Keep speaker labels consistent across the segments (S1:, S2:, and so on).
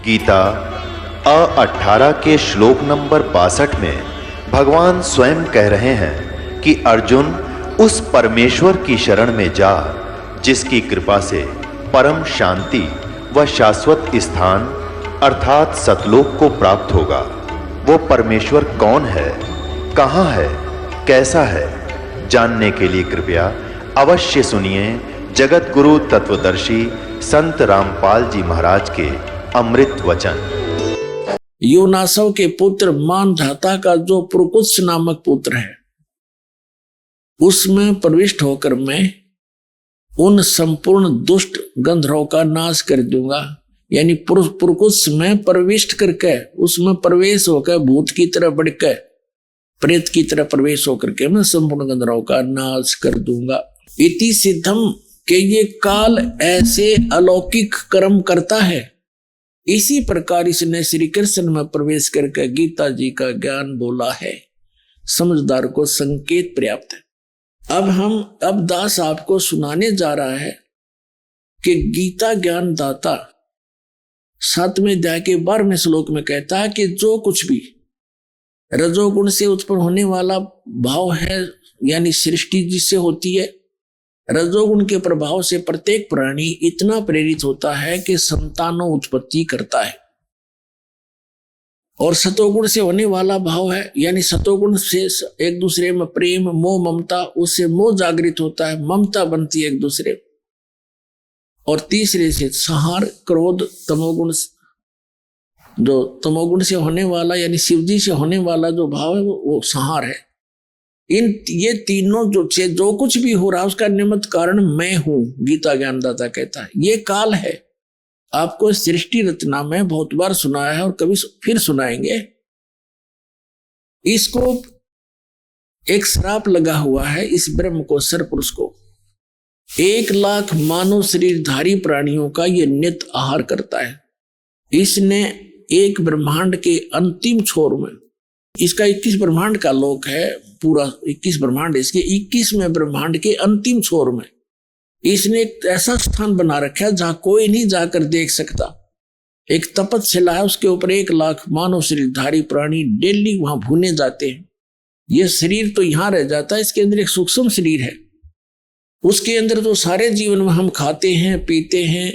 S1: गीता 18 के श्लोक नंबर 62 में भगवान स्वयं कह रहे हैं कि अर्जुन उस परमेश्वर की शरण में जा जिसकी कृपा से परम शांति व शाश्वत स्थान अर्थात सतलोक को प्राप्त होगा। वो परमेश्वर कौन है, कहाँ है, कैसा है, जानने के लिए कृपया अवश्य सुनिए जगत गुरु तत्वदर्शी संत रामपाल जी महाराज के अमृत वचन।
S2: योनासव के पुत्र मानधाता का जो पुरुकुत्स नामक पुत्र है, उसमें प्रविष्ट होकर मैं उन संपूर्ण दुष्ट गंधर्वों का नाश कर दूंगा। यानी पुरुकुत्स में प्रविष्ट करके, उसमें प्रवेश होकर भूत की तरह बढ़कर प्रेत की तरह प्रवेश होकर के मैं संपूर्ण गंधर्वों का नाश कर दूंगा। इति सिद्धम के ये काल ऐसे अलौकिक कर्म करता है। इसी प्रकार इसने श्री कृष्ण में प्रवेश करके गीता जी का ज्ञान बोला है। समझदार को संकेत पर्याप्त है। अब दास आपको सुनाने जा रहा है कि गीता ज्ञान दाता 7वें अध्याय के 12वें श्लोक में कहता है कि जो कुछ भी रजोगुण से उत्पन्न होने वाला भाव है, यानी सृष्टि जिससे होती है, रजोगुण के प्रभाव से प्रत्येक प्राणी इतना प्रेरित होता है कि संतानों उत्पत्ति करता है। और सतोगुण से होने वाला भाव है, यानी सतोगुण से एक दूसरे में प्रेम, मोह, ममता, उससे मोह जागृत होता है, ममता बनती है एक दूसरे। और तीसरे से संहार, क्रोध, तमोगुण, जो तमोगुण से होने वाला यानी शिवजी से होने वाला जो भाव है वो संहार है। ये तीनों जो कुछ भी हो रहा है उसका निमित्त कारण मैं हूं, गीता ज्ञानदाता कहता है। ये काल है। आपको सृष्टि रचना में बहुत बार सुनाया है और कभी फिर सुनाएंगे। इसको एक श्राप लगा हुआ है इस ब्रह्म को, सरपुरुष को। 1,00,000 मानव शरीरधारी प्राणियों का ये नित्य आहार करता है। इसने एक ब्रह्मांड के अंतिम छोर में, इसका 21 ब्रह्मांड का लोक है, पूरा 21 ब्रह्मांड, इसके 21वें ब्रह्मांड के अंतिम छोर में इसने एक ऐसा स्थान बना रखा है जहां कोई नहीं जाकर देख सकता। एक तपस्या है, उसके ऊपर 1,00,000 मानव शरीरधारी प्राणी डेली वहां भूने जाते हैं। यह शरीर तो यहां रह जाता है, इसके अंदर एक सूक्ष्म शरीर है। उसके अंदर तो सारे जीवन में हम खाते हैं, पीते हैं,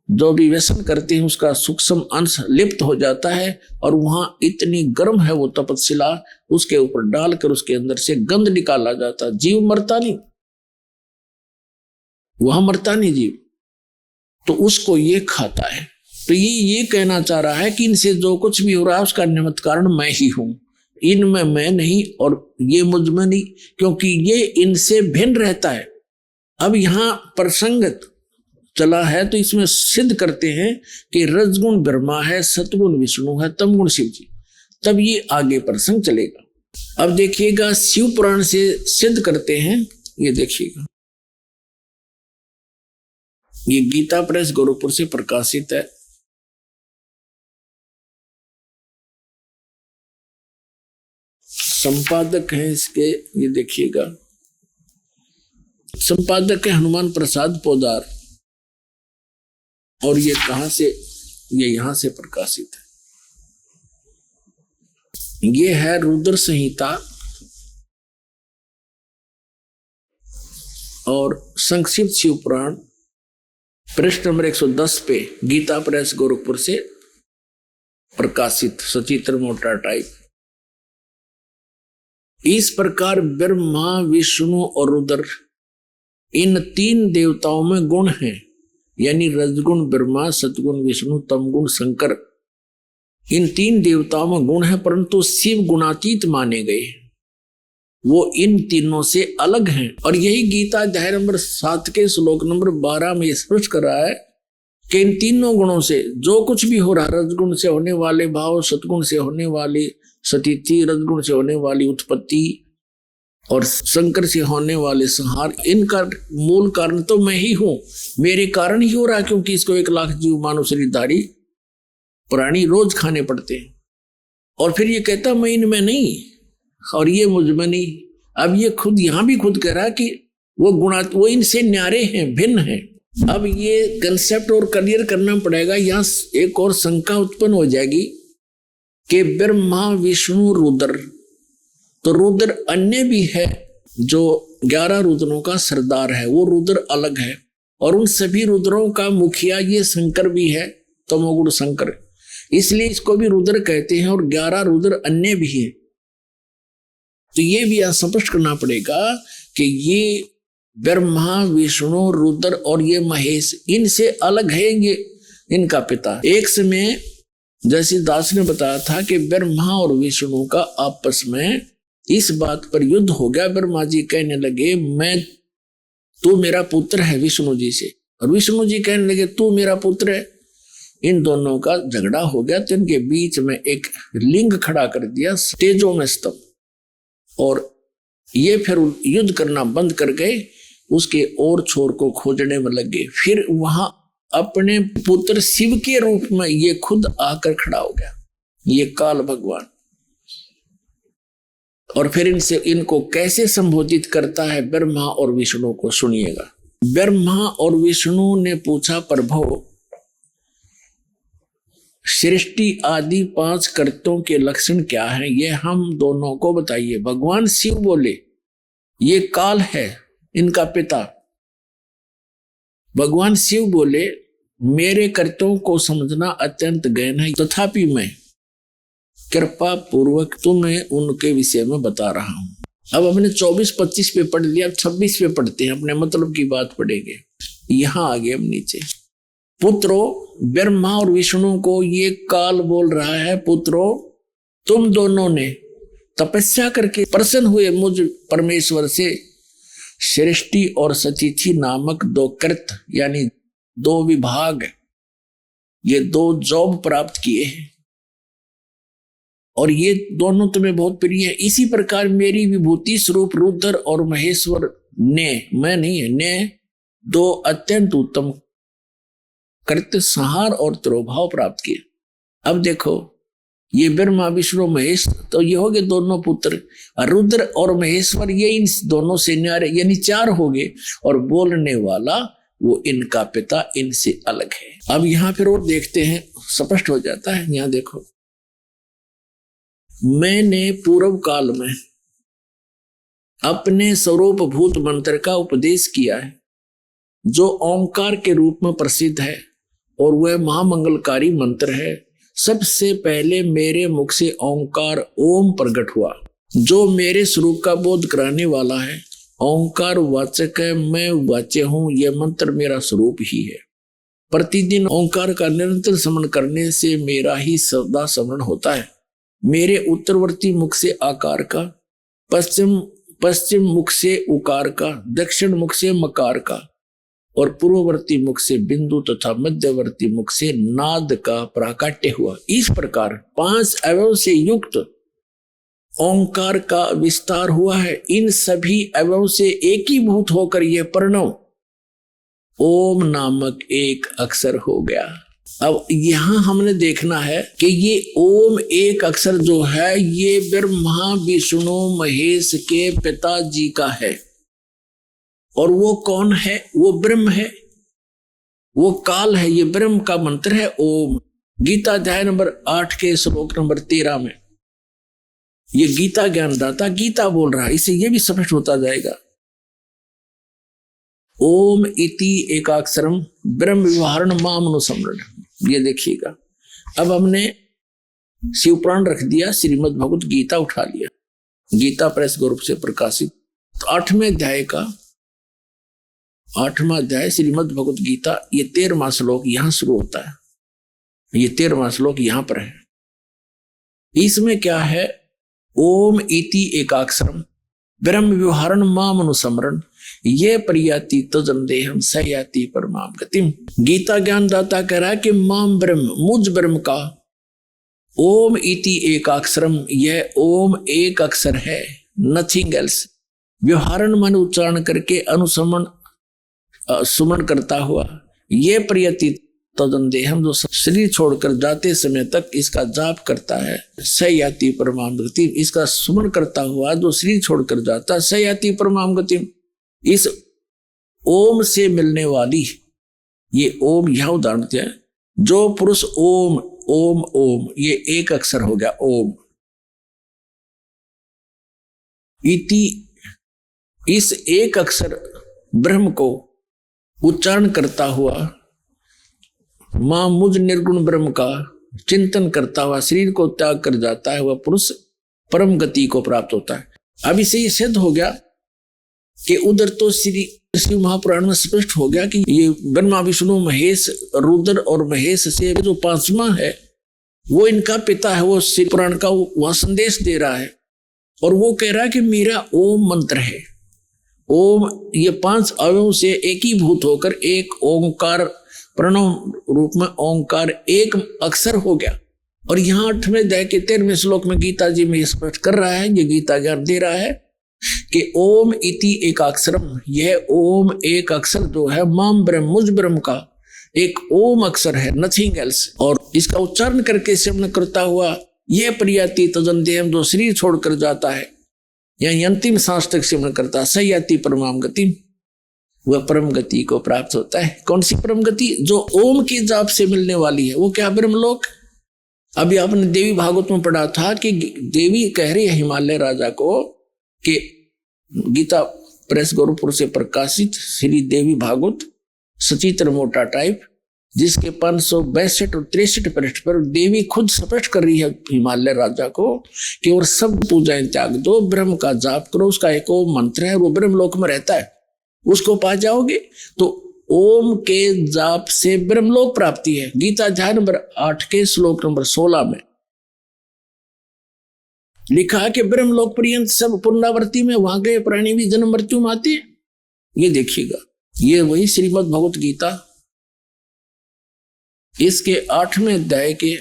S2: जो भी व्यसन करते हैं, उसका सूक्ष्म अंश लिप्त हो जाता है। और वहां इतनी गर्म है वो तपस्या, उसके ऊपर डालकर उसके अंदर से गंध निकाला जाता। जीव मरता नहीं, वहां मरता नहीं जीव, तो उसको ये खाता है। तो ये कहना चाह रहा है कि इनसे जो कुछ भी हो रहा है उसका निमित्त कारण मैं ही हूं। इनमें मैं नहीं और ये मुझ में नहीं, क्योंकि ये इनसे भिन्न रहता है। अब यहां प्रसंग चला है तो इसमें सिद्ध करते हैं कि रजगुण ब्रह्मा है, सतगुण विष्णु है, तमगुण शिव जी। तब ये आगे प्रसंग चलेगा। अब देखिएगा शिव पुराण से सिद्ध करते हैं। ये देखिएगा, ये गीता प्रेस गोरखपुर से प्रकाशित है। संपादक है इसके, ये देखिएगा, संपादक है हनुमान प्रसाद पोदार। और ये कहां से, ये यहां से प्रकाशित है। ये है रुद्र संहिता और संक्षिप्त शिव पुराण, पृष्ठ नंबर 110 पे गीता प्रेस गोरखपुर से प्रकाशित, सचित्र मोटा टाइप। इस प्रकार ब्रह्मा, विष्णु और रुद्र, इन 3 देवताओं में गुण हैं, यानी रजगुण ब्रह्मा, सतगुण विष्णु, तमगुण शंकर। इन 3 देवताओं में गुण है, परंतु शिव गुणातीत माने गए। वो इन तीनों से अलग हैं। और यही गीता अध्याय नंबर 7 के श्लोक नंबर 12 में स्पष्ट कर रहा है कि इन तीनों गुणों से जो कुछ भी हो रहा, रजगुण से होने वाले भाव, सतगुण से होने वाली स्थिति, रजगुण से होने वाली उत्पत्ति और शंकर से होने वाले संहार, इनका मूल कारण तो मैं ही हूं। मेरे कारण ही हो रहा है, क्योंकि इसको 1,00,000 जीव मानव शरीरधारी प्राणी रोज खाने पड़ते हैं। और फिर ये कहता मैं इनमें नहीं और ये मुझ में नहीं। अब ये खुद यहां भी खुद कह रहा है कि वो इनसे न्यारे हैं, भिन्न हैं। अब ये कंसेप्ट और क्लियर करना पड़ेगा। यहाँ एक और शंका उत्पन्न हो जाएगी कि ब्रह्मा विष्णु रुद्र, तो रुद्र अन्य भी है जो 11 रुद्रों का सरदार है, वो रुद्र अलग है, और उन सभी रुद्रों का मुखिया ये शंकर भी है, तमोगुण शंकर, इसलिए इसको भी रुद्र कहते हैं, और 11 रुद्र अन्य भी है। तो ये भी स्पष्ट करना पड़ेगा कि ये ब्रह्मा विष्णु रुद्र और ये महेश इनसे अलग है, ये इनका पिता। एक समय जैसे दास ने बताया था कि ब्रह्मा और विष्णु का आपस में इस बात पर युद्ध हो गया। ब्रह्मा जी कहने लगे तू मेरा पुत्र है विष्णु जी से, और विष्णु जी कहने लगे तू मेरा पुत्र है। इन दोनों का झगड़ा हो गया, तो इनके बीच में एक लिंग खड़ा कर दिया, तेजो में स्तंभ, और ये फिर युद्ध करना बंद कर गए, उसके और छोर को खोजने में लगे। फिर वहां अपने पुत्र शिव के रूप में ये खुद आकर खड़ा हो गया, ये काल भगवान। और फिर इनको कैसे संबोधित करता है ब्रह्मा और विष्णु को, सुनिएगा। ब्रह्मा और विष्णु ने पूछा, प्रभु सृष्टि आदि 5 कर्तों के लक्षण क्या हैं, ये हम दोनों को बताइए। भगवान शिव बोले, ये काल है इनका पिता। भगवान शिव बोले, मेरे कर्तव्यों को समझना अत्यंत गहन है, तथापि मैं कृपा पूर्वक तुम्हें उनके विषय में बता रहा हूं। अब हमने 24-25 पे पढ़ लिया, अब 26 पे पढ़ते हैं, अपने मतलब की बात पढ़ेंगे। यहां आगे हम नीचे, पुत्रो, ब्रह्मा और विष्णु को ये काल बोल रहा है, पुत्रो तुम दोनों ने तपस्या करके प्रसन्न हुए मुझ परमेश्वर से सृष्टि और सतिथि नामक 2 कृत यानी 2 विभाग, ये 2 जॉब प्राप्त किए हैं, और ये दोनों तुम्हें बहुत प्रिय है। इसी प्रकार मेरी विभूति स्वरूप रुद्र और महेश्वर ने, मैं नहीं है, ने 2 अत्यंत उत्तम कृत्य संहार और तिरोभाव प्राप्त किए। अब देखो, ये ब्रह्मा विष्णु महेश, तो ये हो गए दोनों पुत्र, रुद्र और महेश्वर ये इन दोनों से न्यारे यानी 4 हो गए, और बोलने वाला वो इनका पिता इनसे अलग है। अब यहां फिर और देखते हैं, स्पष्ट हो जाता है। यहां देखो, मैंने पूर्व काल में अपने स्वरूप भूत मंत्र का उपदेश किया है, जो ओंकार के रूप में प्रसिद्ध है, और वह महामंगलकारी मंत्र है। सबसे पहले मेरे मुख से ओंकार ओम प्रकट हुआ, जो मेरे स्वरूप का बोध कराने वाला है। ओंकार वाचक है, मैं वाच्य हूं, यह मंत्र मेरा स्वरूप ही है। प्रतिदिन ओंकार का निरंतर स्मरण करने से मेरा ही सदा स्मरण होता है। मेरे उत्तरवर्ती मुख से आकार का, पश्चिम मुख से उकार का, दक्षिण मुख से मकार का, और पूर्ववर्ती मुख से बिंदु तथा मध्यवर्ती मुख से नाद का प्राकट्य हुआ। इस प्रकार 5 अवयव से युक्त ओंकार का विस्तार हुआ है। इन सभी अवयव से एकीभूत होकर यह प्रणव ओम नामक एक अक्षर हो गया। अब यहां हमने देखना है कि ये ओम एक अक्षर जो है, ये ब्रह्मा विष्णु महेश के पिताजी का है, और वो कौन है? वो ब्रह्म है, वो काल है। ये ब्रह्म का मंत्र है ओम। गीता अध्याय नंबर 8 के श्लोक नंबर 13 में ये गीता ज्ञानदाता गीता बोल रहा है, इससे ये भी स्पष्ट होता जाएगा। ओम इति एकाक्षरम ब्रह्म व्यवहारण मामनुसमरण, ये देखिएगा। अब हमने शिव पुराण रख दिया, श्रीमद् भगवत गीता उठा लिया, गीता प्रेस ग्रुप से प्रकाशित। तो 8वें अध्याय का 8वां अध्याय श्रीमद् भगवत गीता, ये 13वां श्लोक यहां शुरू होता है। ये 13वां श्लोक यहां पर है। इसमें क्या है? ओम इति एकाक्षरम ब्रह्म व्यवहारण माम अनुसमरण ये परियाति तजम देहम सयाति परमाम गतिम। गीता ज्ञानदाता कह रहा है कि माम ब्रह्म, मुझ ब्रह्म का ओम इति एकाक्षरम, यह ओम एक अक्षर है, नथिंग एल्स। व्यवहारण मन उच्चारण करके अनुसमन सुमन करता हुआ, ये प्रियति तदन देहम, जो शरीर छोड़कर जाते समय तक इसका जाप करता है, सयाति परमाम गति। इसका सुमन करता हुआ जो शरीर छोड़कर जाता है, सयाति परमाम गति। इस ओम से मिलने वाली ये ओम यह उदाहरण दिया। जो पुरुष ओम ओम ओम, ये एक अक्षर हो गया ओम। इति, इस एक अक्षर ब्रह्म को उच्चारण करता हुआ मां मुझ निर्गुण ब्रह्म का चिंतन करता हुआ शरीर को त्याग कर जाता है, वह पुरुष परम गति को प्राप्त होता है। अब इसे ये सिद्ध हो गया कि उधर तो श्री शिव महापुराण में स्पष्ट हो गया कि ये ब्रह्मा विष्णु महेश रुद्र और महेश से जो पांचवा है वो इनका पिता है। वो शिव पुराण का वह संदेश दे रहा है और वो कह रहा है कि मेरा ओम मंत्र है। ओम ये 5 अवयवों से एकीभूत होकर एक ओंकार प्रणव रूप में ओंकार एक अक्षर हो गया। और यहाँ 8वें अध्याय के 13वें श्लोक में गीता जी में स्पष्ट कर रहा है, ये गीता ज्ञान दे रहा है कि ओम इति एक अक्षरम, यह ओम एक अक्षर जो है माम ब्रह्म मुझ ब्रह्म का एक ओम अक्षर है, नथिंग एल्स। और इसका उच्चारण करके श्रवण करता हुआ यह प्रियाति तजन देह जो शरीर छोड़कर जाता है, यानी अंतिम सांस तक श्रवण करता, सयाति परमाम गति, वह परम गति को प्राप्त होता है। कौन सी परम गति? जो ओम के जाप से मिलने वाली है। वो क्या? ब्रह्मलोक। अभी आपने देवी भागवत में पढ़ा था कि देवी कह रही है हिमालय राजा को कि गीता प्रेस गोरखपुर से प्रकाशित श्री देवी भागवत सचित्र मोटा टाइप, जिसके 562 और 63 पृष्ठ पर देवी खुद स्पष्ट कर रही है हिमालय राजा को कि और सब पूजाएं त्याग दो, ब्रह्म का जाप करो, उसका एक ओम मंत्र है, वो ब्रह्मलोक में रहता है, उसको पा जाओगे। तो ओम के जाप से ब्रह्मलोक प्राप्ति है। गीता अध्याय नंबर 8 के श्लोक नंबर 16 में लिखा कि ब्रह्मलोक पर्यंत सब पुनरावृत्ति में वहां गए प्राणी भी जन्म मृत्यु में आते। ये देखिएगा, ये वही श्रीमद् भगवत गीता इसके 8वें अध्याय के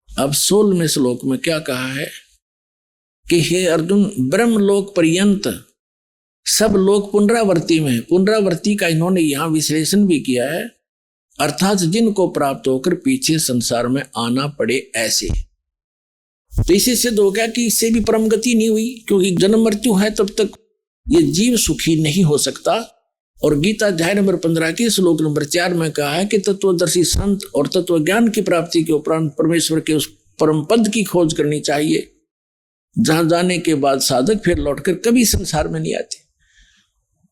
S2: अब 16वें श्लोक में क्या कहा है कि हे अर्जुन, ब्रह्मलोक पर्यंत सब लोग पुनरावृत्ति में। पुनरावृत्ति का इन्होंने यहां विश्लेषण भी किया है, अर्थात जिनको प्राप्त होकर पीछे संसार में आना पड़े ऐसे। तो इसे सिद्ध हो गया कि इससे भी परम गति नहीं हुई, क्योंकि जन्म मृत्यु है तब तक ये जीव सुखी नहीं हो सकता। और गीता अध्याय नंबर 15 के श्लोक नंबर 4 में कहा है कि तत्वदर्शी संत और तत्व ज्ञान की प्राप्ति के उपरांत परमेश्वर के उस परम पद की खोज करनी चाहिए, जहां जाने के बाद साधक फिर लौटकर कभी संसार में नहीं आते।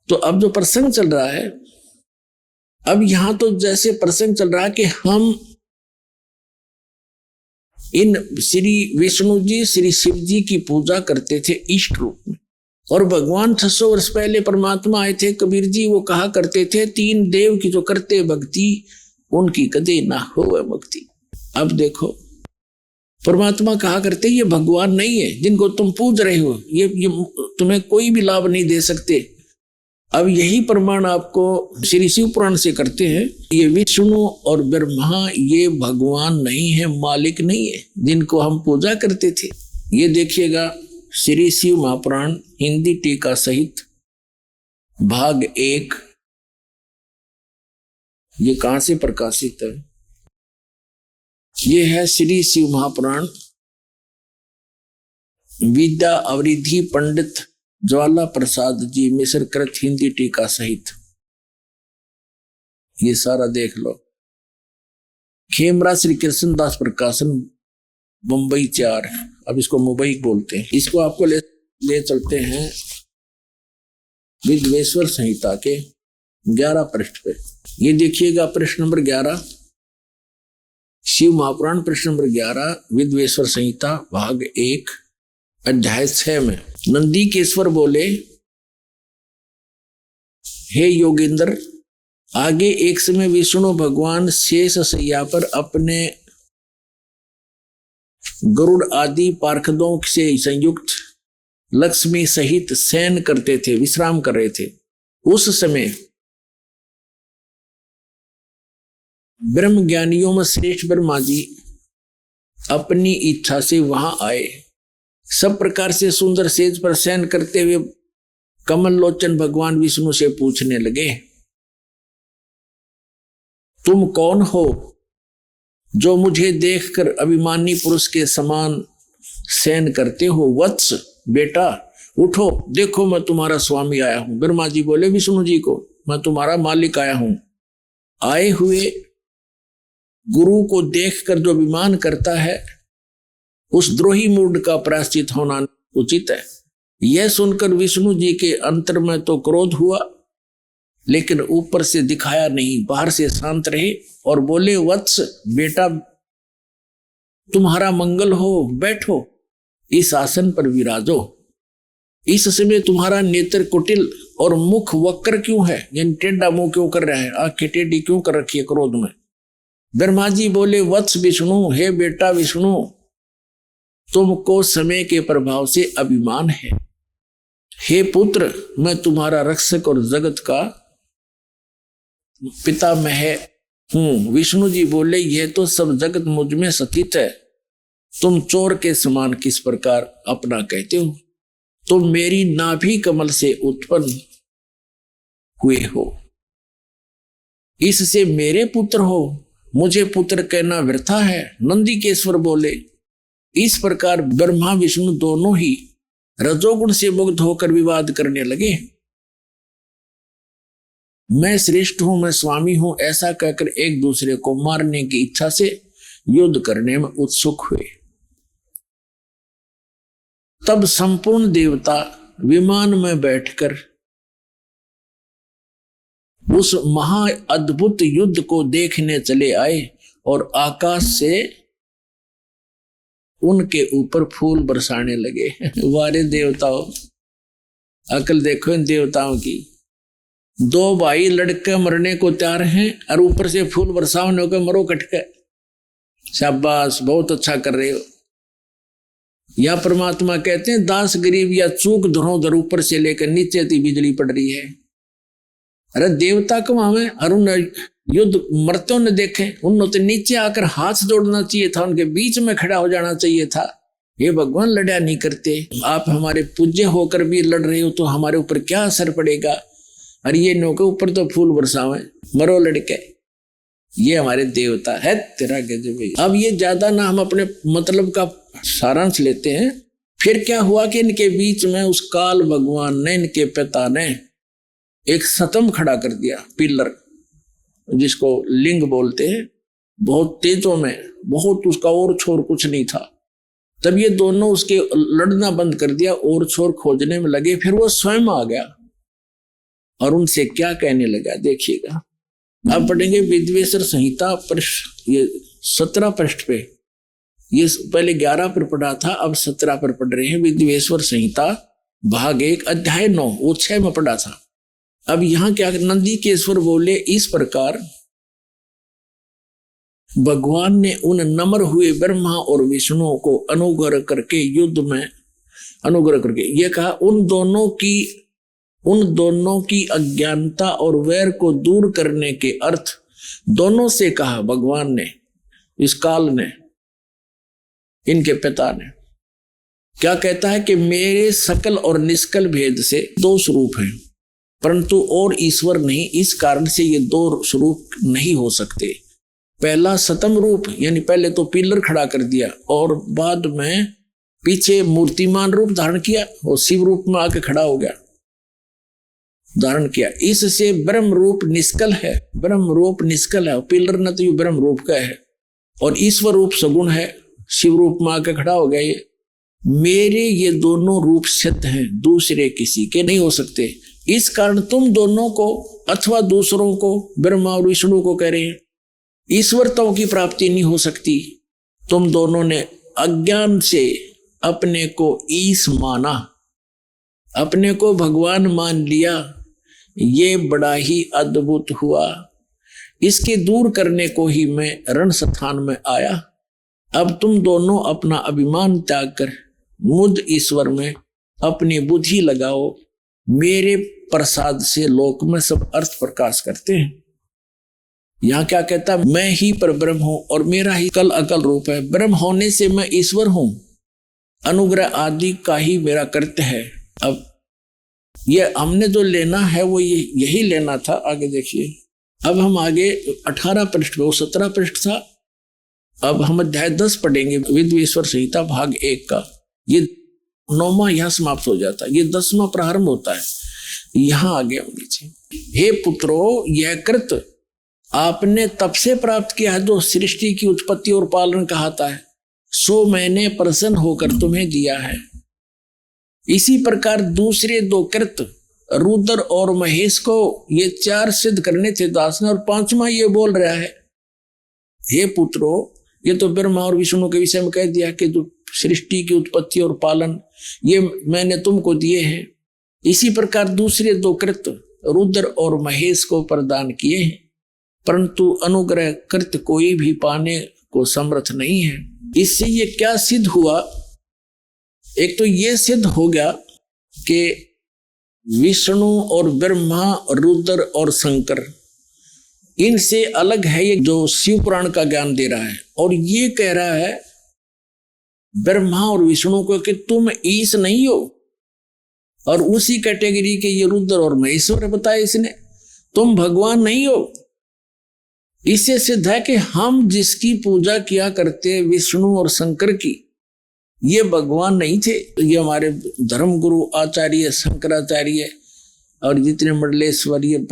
S2: तो अब जो प्रसंग चल रहा है, अब यहां तो जैसे प्रसंग चल रहा है कि हम इन श्री विष्णु जी श्री शिव जी की पूजा करते थे इष्ट रूप में, और भगवान 600 वर्ष पहले परमात्मा आए थे। कबीर जी वो कहा करते थे, 3 देव की जो करते भक्ति उनकी कदे ना हो मुक्ति। अब देखो, परमात्मा कहा करते ये भगवान नहीं है जिनको तुम पूज रहे हो, ये तुम्हें कोई भी लाभ नहीं दे सकते। अब यही प्रमाण आपको श्री शिव पुराण से करते हैं, ये विष्णु और ब्रह्मा ये भगवान नहीं है, मालिक नहीं है जिनको हम पूजा करते थे। ये देखिएगा श्री शिव महापुराण हिंदी टीका सहित भाग 1, ये कहां से प्रकाशित है? ये है श्री शिव महापुराण विद्या अवरिधि पंडित ज्वाला प्रसाद जी मिश्र कृत हिंदी टीका सहित। ये सारा देख लो। खेमरा श्री कृष्णदास प्रकाशन मुंबई 4, अब इसको मुंबई बोलते हैं। इसको आपको ले चलते हैं विद्वेश्वर संहिता के 11 पृष्ठ पे। ये देखिएगा पृष्ठ नंबर 11, शिव महापुराण पृष्ठ नंबर 11, विद्वेश्वर संहिता भाग 1 अध्याय 6 में नंदीकेश्वर बोले, हे योगेंद्र, आगे एक समय विष्णु भगवान शेष शैया पर अपने गरुड़ आदि पार्षदों से संयुक्त लक्ष्मी सहित शयन करते थे, विश्राम कर रहे थे। उस समय ब्रह्म ज्ञानियों में श्रेष्ठ ब्रह्मा जी अपनी इच्छा से वहां आए। सब प्रकार से सुंदर सेज पर शयन करते हुए कमल लोचन भगवान विष्णु से पूछने लगे, तुम कौन हो जो मुझे देखकर अभिमानी पुरुष के समान शयन करते हो? वत्स, बेटा उठो, देखो मैं तुम्हारा स्वामी आया हूं। ब्रह्मा जी बोले विष्णु जी को, मैं तुम्हारा मालिक आया हूं। आए हुए गुरु को देखकर जो अभिमान करता है उस द्रोही मूड का प्रायश्चित होना उचित है। यह सुनकर विष्णु जी के अंतर में तो क्रोध हुआ, लेकिन ऊपर से दिखाया नहीं, बाहर से शांत रहे और बोले, वत्स बेटा तुम्हारा मंगल हो, बैठो इस आसन पर विराजो। इस समय तुम्हारा नेत्र कुटिल और मुख वक्र क्यों है, यानी टेढ़ा मुंह क्यों कर रहा है, आंखें टेढ़ी क्यों कर रखी है क्रोध में। ब्रह्मा जी बोले, वत्स विष्णु, हे बेटा विष्णु, तुमको समय के प्रभाव से अभिमान है। हे पुत्र, मैं तुम्हारा रक्षक और जगत का पितामह हूं। विष्णु जी बोले, यह तो सब जगत मुझ में स्थित है, तुम चोर के समान किस प्रकार अपना कहते हो। तुम मेरी नाभि कमल से उत्पन्न हुए हो, इससे मेरे पुत्र हो, मुझे पुत्र कहना व्यर्था है। नंदिकेश्वर बोले, इस प्रकार ब्रह्मा विष्णु दोनों ही रजोगुण से मुक्त होकर विवाद करने लगे। मैं श्रेष्ठ हूं, मैं स्वामी हूं, ऐसा कहकर एक दूसरे को मारने की इच्छा से युद्ध करने में उत्सुक हुए। तब संपूर्ण देवता विमान में बैठकर उस महा अद्भुत युद्ध को देखने चले आए और आकाश से उनके ऊपर फूल बरसाने लगे। वारे देवताओं, अकल देखो इन देवताओं की। दो भाई लड़के मरने को तैयार हैं और ऊपर से फूल बरसाने को मरो कटके। शाबाश, बहुत अच्छा कर रहे हो। या परमात्मा कहते हैं, दास गरीब या चूक धरोधर ऊपर से लेकर नीचे तक बिजली पड़ रही है। अरे देवता कमावे और उन युद्ध मरते ने देखे, उन्होंने तो नीचे आकर हाथ जोड़ना चाहिए था, उनके बीच में खड़ा हो जाना चाहिए था। ये भगवान लड़ा नहीं करते, आप हमारे पूज्य होकर भी लड़ रहे हो तो हमारे ऊपर क्या असर पड़ेगा। अरे ये नो के ऊपर तो फूल बरसावे, मरो लड़के। ये हमारे देवता है तेरा गजब। अब ये ज्यादा ना हम अपने मतलब का सारांश लेते हैं। फिर क्या हुआ कि इनके बीच में उस काल भगवान ने, इनके पिता ने एक सतम खड़ा कर दिया, पिलर जिसको लिंग बोलते हैं, बहुत तेजों में, बहुत उसका और छोर कुछ नहीं था। तब ये दोनों उसके लड़ना बंद कर दिया और छोर खोजने में लगे। फिर वो स्वयं आ गया और उनसे क्या कहने लगा, देखिएगा। अब पढ़ेंगे विद्वेश्वर संहिता पृष्ठ, ये 17 पृष्ठ पे, ये पहले 11 पर पढ़ा था, अब 17 पर पढ़ रहे हैं। विद्वेश्वर संहिता भाग 1 अध्याय 9, वो 6 में पढ़ा था। अब यहां क्या, नंदिकेश्वर बोले, इस प्रकार भगवान ने उन नम्र हुए ब्रह्मा और विष्णु को अनुग्रह करके युद्ध में अनुग्रह करके ये कहा, उन दोनों की अज्ञानता और वैर को दूर करने के अर्थ दोनों से कहा भगवान ने, इस काल ने, इनके पिता ने। क्या कहता है कि मेरे सकल और निष्कल भेद से 2 स्वरूप हैं, परंतु और ईश्वर नहीं, इस कारण से ये 2 स्वरूप नहीं हो सकते। पहला सतम रूप, यानी पहले तो पिलर खड़ा कर दिया और बाद में पीछे मूर्तिमान रूप धारण किया और शिव रूप में आके खड़ा हो गया, धारण किया। इससे ब्रह्म रूप निष्कल है, ब्रह्म रूप निष्कल है, पिलर न तो ब्रह्म रूप का है, और ईश्वर रूप सगुण है, शिव रूप में आके खड़ा हो गया। ये मेरे ये दोनों रूप सत्य हैं, दूसरे किसी के नहीं हो सकते। इस कारण तुम दोनों को अथवा दूसरों को, ब्रह्मा और विष्णु को कह रहे हैं, ईश्वरताओं की प्राप्ति नहीं हो सकती। तुम दोनों ने अज्ञान से अपने को ईश माना, अपने को भगवान मान लिया। ये बड़ा ही अद्भुत हुआ। इसके दूर करने को ही मैं रण स्थान में आया। अब तुम दोनों अपना अभिमान त्याग कर मुझ ईश्वर में अपनी बुद्धि लगाओ। मेरे प्रसाद से लोक में सब अर्थ प्रकाश करते हैं। यहां क्या कहता, मैं ही परब्रह्म हूं और मेरा ही कल अकल रूप है। ब्रह्म होने से मैं ईश्वर हूं, अनुग्रह आदि का ही मेरा कर्तव्य है। अब ये हमने जो लेना है वो यही लेना था। आगे देखिए, अब हम आगे 18 पृष्ठ, वो 17 पृष्ठ था। अब हम अध्याय 10 पढ़ेंगे, विद्वेश्वर संहिता भाग 1 का। ये 9वां यहां समाप्त हो जाता है, ये 10वां प्रारंभ होता है। यहां आगे नीचे, हे पुत्रो, यह कृत आपने तब से प्राप्त किया है जो सृष्टि की उत्पत्ति और पालन कहता है, सो मैंने प्रसन्न होकर तुम्हें दिया है। इसी प्रकार दूसरे दो कृत रुद्र और महेश को ये चार सिद्ध करने थे दास ने, और पांचवा ये बोल रहा है, हे पुत्रो, ये तो ब्रह्मा और विष्णु के विषय में कह दिया कि जो सृष्टि की उत्पत्ति और पालन ये मैंने तुमको दिए हैं। इसी प्रकार दूसरे दो कृत रुद्र और महेश को प्रदान किए हैं, परंतु अनुग्रह कृत कोई भी पाने को समर्थ नहीं है। इससे ये क्या सिद्ध हुआ? एक तो ये सिद्ध हो गया कि विष्णु और ब्रह्मा, रुद्र और शंकर, इनसे अलग है ये जो शिव पुराण का ज्ञान दे रहा है। और ये कह रहा है ब्रह्मा और विष्णु को कि तुम ईश नहीं हो, और उसी कैटेगरी के ये रुद्र और महेश्वर बताया इसने, तुम भगवान नहीं हो। इससे सिद्ध है कि हम जिसकी पूजा किया करते विष्णु और शंकर की, ये भगवान नहीं थे। ये हमारे धर्म गुरु आचार्य शंकराचार्य और जितने मंडलेश्वर ये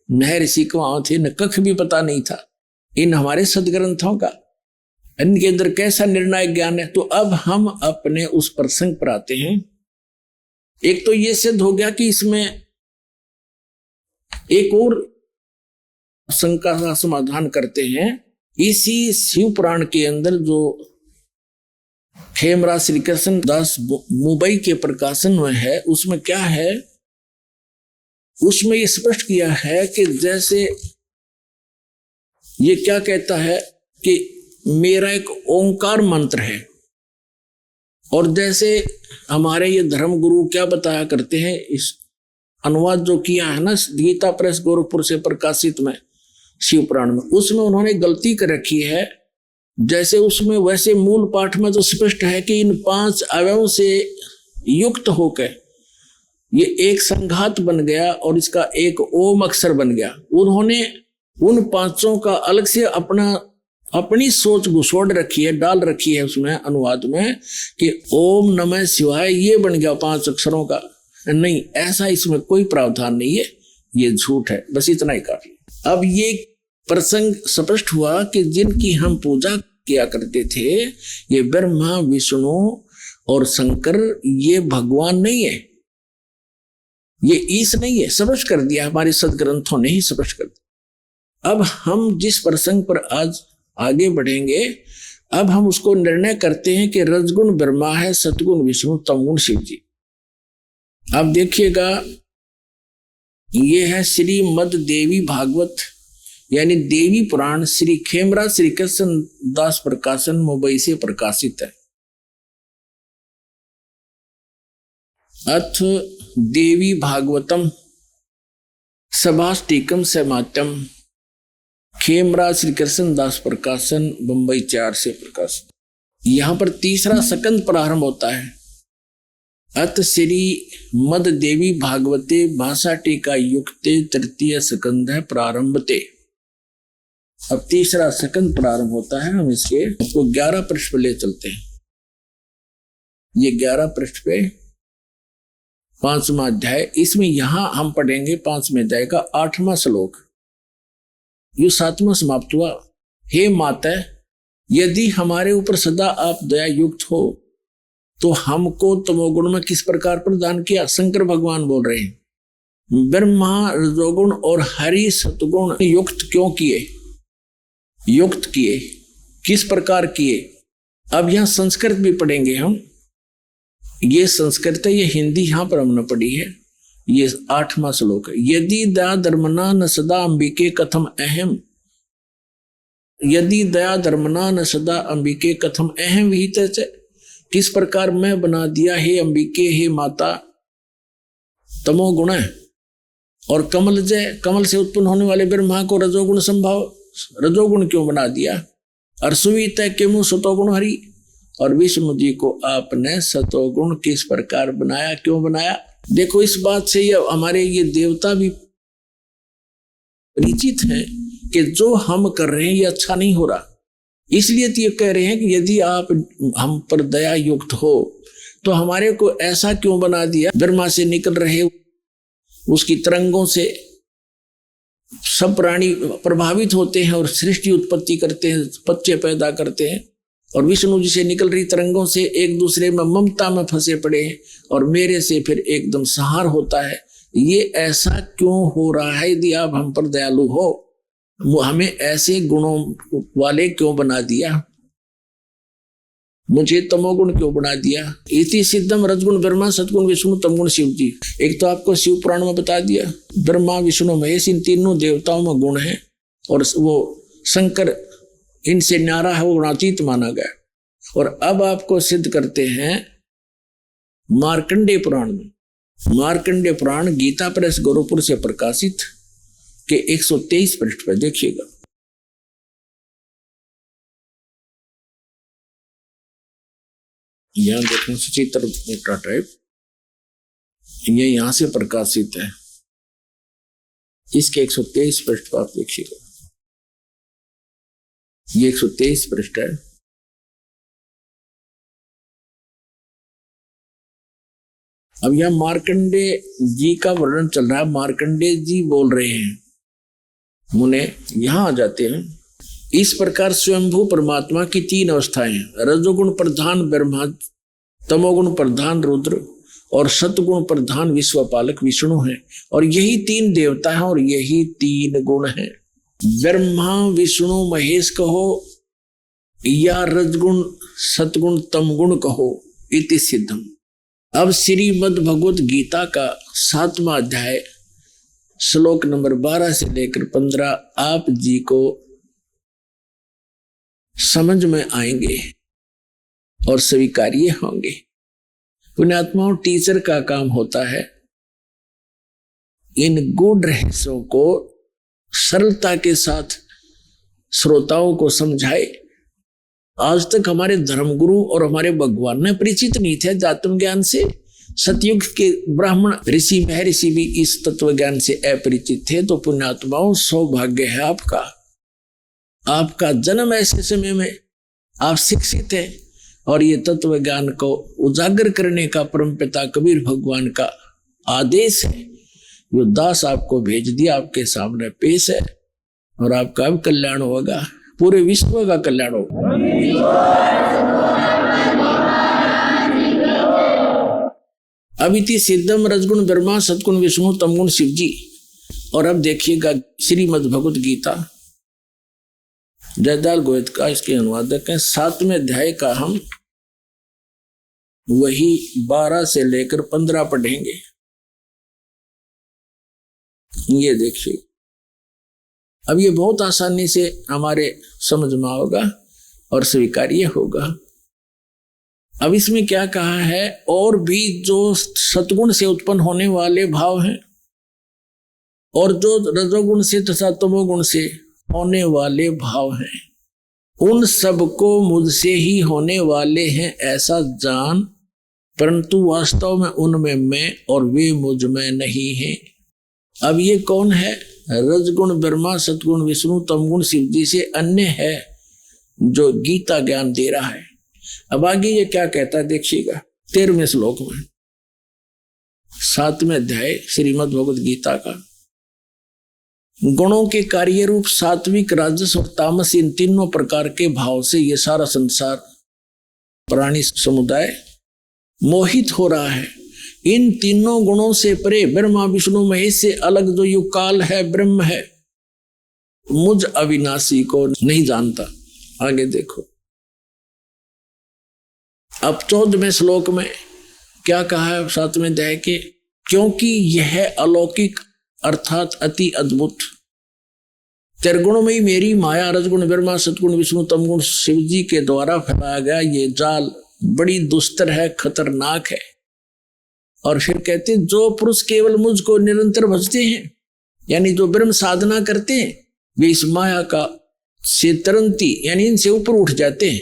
S2: नहर ऋषि को वहां थे, न कख भी पता नहीं था इन हमारे सदग्रंथों का, इनके अंदर कैसा निर्णायक ज्ञान है। तो अब हम अपने उस प्रसंग पर आते हैं। एक तो ये सिद्ध हो गया कि इसमें एक और शंका का समाधान करते हैं। इसी शिव पुराण के अंदर जो खेमराज श्री कृष्ण दास मुंबई के प्रकाशन में है, उसमें क्या है, उसमें ये स्पष्ट किया है कि जैसे ये क्या कहता है कि मेरा एक ओंकार मंत्र है, और जैसे हमारे ये धर्म गुरु क्या बताया करते हैं, इस अनुवाद जो किया है ना गीता प्रेस गोरखपुर से प्रकाशित में शिव पुराण में, उसमें उन्होंने गलती कर रखी है। जैसे उसमें वैसे मूल पाठ में तो स्पष्ट है कि इन 5 अवयवों से युक्त होकर ये एक संघात बन गया और इसका एक ओम अक्षर बन गया। उन्होंने उन 5 का अलग से अपनी सोच घुसोड़ रखी है, डाल रखी है उसमें अनुवाद में कि ओम नमः शिवाय ये बन गया 5 अक्षरों का। नहीं, ऐसा इसमें कोई प्रावधान नहीं है, ये झूठ है। बस इतना ही काफी। अब ये प्रसंग स्पष्ट हुआ कि जिनकी हम पूजा किया करते थे, ये ब्रह्मा विष्णु और शंकर, ये भगवान नहीं है, ये ईश नहीं है। स्पष्ट कर दिया, हमारे सदग्रंथों ने ही स्पष्ट कर दिया। अब हम जिस प्रसंग पर आज आगे बढ़ेंगे, अब हम उसको निर्णय करते हैं कि रजगुण ब्रह्मा है, सतगुण विष्णु, तमगुण शिव जी। अब देखिएगा, ये है श्रीमद देवी भागवत यानी देवी पुराण, श्री खेमराज श्री कृष्ण दास प्रकाशन मुंबई से प्रकाशित है। अथ देवी भागवतम सभाष्टिकम समात्यम, खेमराज श्री कृष्ण दास प्रकाशन मुंबई 4 से प्रकाशित। यहां पर तीसरा सकंद प्रारंभ होता है। अत श्री मद देवी भागवते भाषा टीका युक्ते तृतीय सकंद है प्रारंभते। अब तीसरा सकंद प्रारंभ होता है। हम इसको 11 पृष्ठ पे ले चलते हैं। ये 11 पृष्ठ पे 5वां अध्याय, इसमें यहां हम पढ़ेंगे 5वें अध्याय का 8वां श्लोक। ये 7वां समाप्त हुआ। हे माता, यदि हमारे ऊपर सदा आप दया युक्त हो तो हमको तमोगुण में किस प्रकार प्रदान किया? शंकर भगवान बोल रहे हैं। ब्रह्मा रजोगुण और हरि सतगुण युक्त क्यों किए? युक्त किए किस प्रकार किए? अब यहां संस्कृत भी पढ़ेंगे हम। ये संस्कृत है, ये हिंदी यहां पर हमने पढ़ी है। ये 8वां श्लोक है। यदि दया धर्मना न सदा अंबिके कथम अहम, यदि दया धर्मना न सदा अंबिके कथम अहम विहित से, किस प्रकार मैं बना दिया हे अंबिके, हे माता, तमोगुण और कमल जय, कमल से उत्पन्न होने वाले ब्रह्मा को रजोगुण संभाव, रजोगुण क्यों बना दिया? और सुवित किमु सतोगुण हरि, और विष्णु जी को आपने सतोगुण किस प्रकार बनाया, क्यों बनाया? देखो, इस बात से ये हमारे ये देवता भी परिचित हैं कि जो हम कर रहे हैं ये अच्छा नहीं हो रहा। इसलिए तो ये कह रहे हैं कि यदि आप हम पर दया युक्त हो तो हमारे को ऐसा क्यों बना दिया? ब्रह्मा से निकल रहे उसकी तरंगों से सब प्राणी प्रभावित होते हैं और सृष्टि उत्पत्ति करते हैं, बच्चे पैदा करते हैं, और विष्णु जी से निकल रही तरंगों से एक दूसरे में ममता में फंसे पड़े हैं, और मेरे से फिर एकदम संहार होता है। ये ऐसा क्यों हो रहा है? यदि आप हम पर दयालु हो, वो हमें ऐसे गुणों वाले क्यों बना दिया? मुझे तमोगुण क्यों बना दिया? इति सिद्धम रजगुण ब्रह्मा सतगुण विष्णु तमगुण शिव जी। एक तो आपको शिव पुराण में बता दिया, ब्रह्मा विष्णु महेश इन तीनों देवताओं में गुण है, और वो शंकर इनसे न्यारा है, वो गुणातीत माना गया। और अब आपको सिद्ध करते हैं मार्कंडेय पुराण में। मार्कंडेय पुराण गीता प्रेस गोरखपुर से प्रकाशित के 123 पृष्ठ पर देखिएगा। यहां देखो सचित्र मोटा टाइप, ये यहां से प्रकाशित है, इसके 123 पृष्ठ पर आप देखिएगा। ये 123 पृष्ठ है। अब यह मार्कंडेय जी का वर्णन चल रहा है। मार्कंडेय जी बोल रहे हैं, मुने यहां आ जाते हैं। इस प्रकार स्वयंभू परमात्मा की 3 अवस्थाएं हैं, रजोगुण प्रधान ब्रह्मा, तमोगुण प्रधान रुद्र और सतगुण प्रधान विश्वपालक विष्णु हैं। और यही 3 देवता हैं और यही 3 गुण हैं। ब्रह्मा विष्णु महेश कहो या रजगुण सतगुण तमगुण कहो, इति सिद्धम। अब श्रीमद् भगवत गीता का 7वां अध्याय श्लोक नंबर 12 से लेकर 15 आप जी को समझ में आएंगे और स्वीकार्य होंगे। पुण्यात्माओं, टीचर का काम होता है इन गूढ़ रहस्यों को सरलता के साथ श्रोताओं को समझाए। आज तक हमारे धर्मगुरु और हमारे भगवान ने परिचित नहीं थे जातम ज्ञान से। सतयुग के ब्राह्मण ऋषि महर्षि भी इस तत्व ज्ञान से अपरिचित थे। तो पुण्यात्माओं, सौभाग्य है आपका, आपका जन्म ऐसे समय में आप शिक्षित हैं और ये तत्व ज्ञान को उजागर करने का परमपिता कबीर भगवान का आदेश है। यो दास आपको भेज दिया, आपके सामने पेश है, और आपका अब कल्याण होगा, पूरे विश्व का कल्याण होगा। अभिति सिद्धम रजगुण ब्रह्मा सतगुण विष्णु तमगुण शिव जी। और अब देखिएगा श्रीमद् भगवत गीता, जयदाल गोयत का इसके अनुवादक है। 7वें अध्याय का हम वही 12 से लेकर 15 पढ़ेंगे। ये देखिए, अब ये बहुत आसानी से हमारे समझ में होगा और स्वीकार्य होगा। अब इसमें क्या कहा है? और भी जो सतगुण से उत्पन्न होने वाले भाव हैं और जो रजोगुण से तथा तमोगुण से होने वाले भाव हैं, उन सबको मुझसे ही होने वाले हैं ऐसा जान, परंतु वास्तव में उनमें मैं और वे मुझ में नहीं हैं। अब ये कौन है? रजगुण ब्रह्मा सतगुण विष्णु तमगुण शिव जी से अन्य है जो गीता ज्ञान दे रहा है। अब आगे ये क्या कहता है देखिएगा 13वें श्लोक में, 7वें अध्याय श्रीमद् भगवत गीता का। गुणों के कार्य रूप सात्विक राजस और तामस, इन तीनों प्रकार के भाव से ये सारा संसार प्राणी समुदाय मोहित हो रहा है। इन तीनों गुणों से परे ब्रह्मा विष्णु महेश से अलग जो युकाल है, ब्रह्म है, मुझ अविनाशी को नहीं जानता। आगे देखो, अब 14वें श्लोक में क्या कहा है 7वें अध्याय के? क्योंकि यह अलौकिक अर्थात अति अद्भुत त्रिगुणमयी मेरी माया रजगुण ब्रह्मा सतगुण विष्णु तमगुण शिव जी के द्वारा फैलाया गया ये जाल बड़ी दुस्तर है, खतरनाक है। और फिर कहते हैं जो पुरुष केवल मुझको निरंतर भजते हैं, यानी जो ब्रह्म साधना करते हैं, वे इस माया का से तरंती यानी इनसे ऊपर उठ जाते हैं।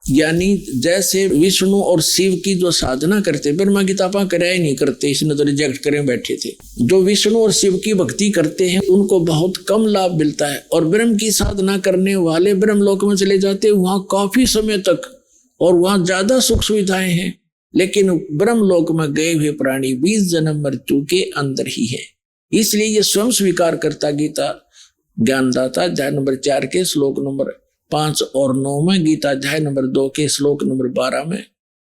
S2: यानी जैसे विष्णु और शिव की जो साधना करते, ब्रह्मा की तपा कराया ही नहीं करते, इसने तो रिजेक्ट करे बैठे थे। जो विष्णु और शिव की भक्ति करते हैं उनको बहुत कम लाभ मिलता है, और ब्रह्म की साधना करने वाले ब्रह्म लोक में चले जाते हैं, वहां काफी समय तक और वहां ज्यादा सुख सुविधाएं हैं। लेकिन ब्रह्म लोक में गए हुए प्राणी 20 जन्म मृत्यु के अंदर ही है। इसलिए ये स्वयं स्वीकार करता गीता ज्ञानदाता अध्याय नंबर 4 के श्लोक नंबर 5 और 9 में, गीता अध्याय नंबर 2 के श्लोक नंबर 12 में,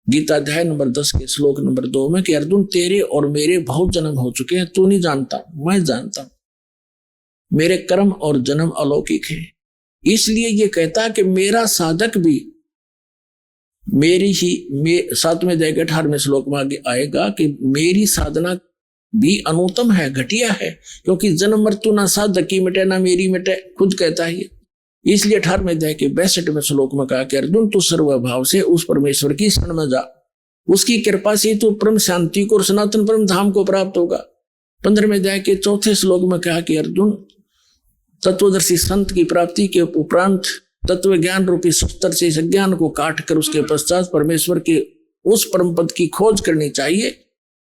S2: गीता अध्याय नंबर 10 के श्लोक नंबर 2 में कि अर्जुन तेरे और मेरे बहुत जन्म हो चुके हैं, तू नहीं जानता, मैं जानता हूं, मेरे कर्म और जन्म अलौकिक है। इसलिए ये कहता कि मेरा साधक भी मेरी ही 7वें अध्याय के 18वें श्लोक में आगे आएगा कि मेरी साधना भी अनुत्तम है, घटिया है, क्योंकि जन्म मृत्यु ना साधक की मिटे ना मेरी मिटे, खुद कहता है। इसलिए 18वें अध्याय के 62वें श्लोक में कहा कि अर्जुन तू सर्वभाव से उस परमेश्वर की शरण में जा, उसकी कृपा से तू परम शांति को और सनातन परम धाम को प्राप्त होगा। 15वें अध्याय के 4थे श्लोक में कहा कि अर्जुन तत्वदर्शी संत की प्राप्ति के उपरांत तत्व ज्ञान रूपी शस्त्र से इस ज्ञान को काट कर उसके पश्चात परमेश्वर के उस परम पद की खोज करनी चाहिए,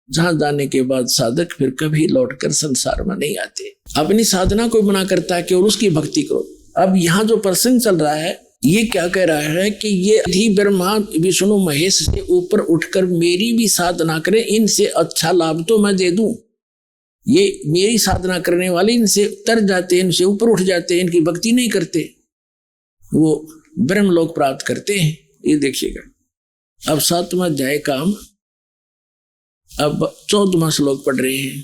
S2: जहां जाने के बाद साधक फिर कभी लौटकर संसार में नहीं आते। अपनी साधना को बना करता है केवल उसकी भक्ति करो। अब यहाँ जो प्रसंग चल रहा है ये क्या कह रहा है कि ये अधि ब्रह्मा विष्णु महेश से ऊपर उठकर मेरी भी साधना करें, इनसे अच्छा लाभ तो मैं दे दूं। ये मेरी साधना करने वाले इनसे तर जाते हैं, इनसे ऊपर उठ जाते हैं, इनकी भक्ति नहीं करते, वो ब्रह्म लोक प्राप्त करते हैं। ये देखिएगा अब 7वां अध्याय का हम अब 14वां श्लोक पढ़ रहे हैं।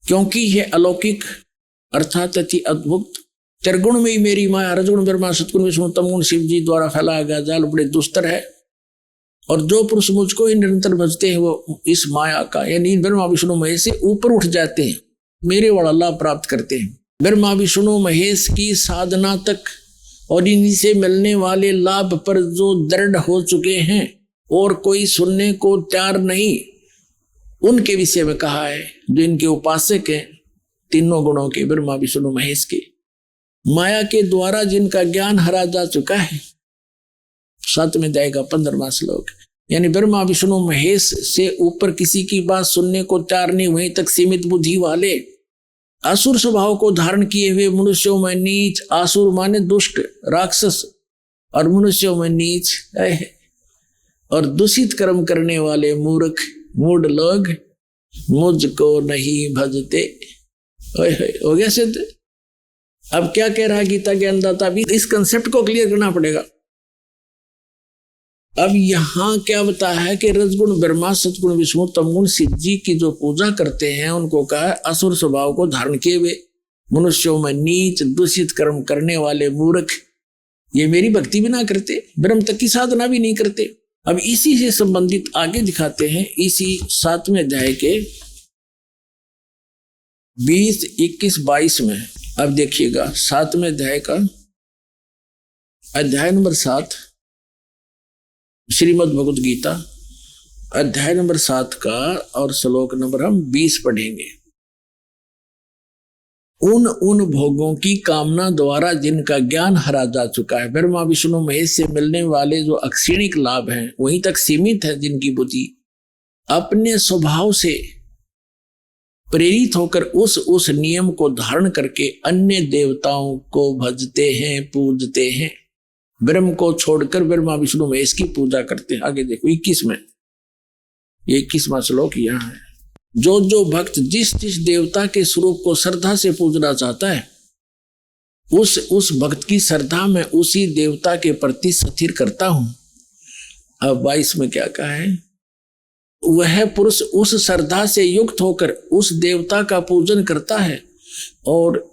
S2: क्योंकि यह अलौकिक अर्थात अति अद्भुत त्रिगुण में ही मेरी माया रजगुण ब्रह्मा सतगुण विष्णु तमगुण शिव जी द्वारा फैलाया गया जाल बड़े दुस्तर है, और जो पुरुष मुझको ही निरंतर भजते हैं वो इस माया का यानी ब्रह्मा विष्णु महेश से ऊपर उठ जाते हैं, मेरे वाला लाभ प्राप्त करते हैं। ब्रह्मा विष्णु महेश की साधना तक और इन्हीं से मिलने वाले लाभ पर जो दृढ़ हो चुके हैं और कोई सुनने को तैयार नहीं, उनके विषय में कहा है। जो इनके उपासक हैं तीनों गुणों के, ब्रह्मा विष्णु महेश के, माया के द्वारा जिनका ज्ञान हरा जा चुका है। 7वें अध्याय का 15वां श्लोक यानी ब्रह्मा विष्णु महेश से ऊपर किसी की बात सुनने को तैयार नहीं, वहीं तक सीमित बुद्धि वाले असुर स्वभाव को धारण किए हुए मनुष्यों में नीच, आसुर माने दुष्ट राक्षस, और मनुष्यों में नीच और दूषित कर्म करने वाले मूर्ख मूढ़ लोग मुझको नहीं भजते। हो गया सिद्ध। अब क्या कह रहा है गीता ज्ञानदाता भी, इस कंसेप्ट को क्लियर करना पड़ेगा। अब यहां क्या बताया है कि रजगुण ब्रह्मा सतगुण विष्णु तमगुण शिव जी की जो पूजा करते हैं उनको कहा है असुर स्वभाव को धारण किए हुए मनुष्यों में नीच दूषित कर्म करने वाले मूर्ख, ये मेरी भक्ति भी ना करते, ब्रह्म तक की साधना भी नहीं करते। अब इसी से संबंधित आगे दिखाते हैं इसी 7वें अध्याय के 20, 21, 22 में। अब देखिएगा 7वें अध्याय का अध्याय नंबर 7 श्रीमद् भगवद गीता अध्याय नंबर 7 का और श्लोक नंबर हम 20 पढ़ेंगे। उन भोगों की कामना द्वारा जिनका ज्ञान हरा जा चुका है, ब्रह्मा विष्णु महेश से मिलने वाले जो अक्षीणिक लाभ हैं वहीं तक सीमित है, जिनकी बुद्धि अपने स्वभाव से प्रेरित होकर उस नियम को धारण करके अन्य देवताओं को भजते हैं, पूजते हैं, ब्रह्म को छोड़कर ब्रह्मा विष्णु महेश की पूजा करते हैं। आगे देखो 21 में, 21वां श्लोक यहाँ है। जो भक्त जिस देवता के स्वरूप को श्रद्धा से पूजना चाहता है उस भक्त की श्रद्धा में उसी देवता के प्रति स्थिर करता हूं। अब 22 में क्या कहा है, वह पुरुष उस श्रद्धा से युक्त होकर उस देवता का पूजन करता है और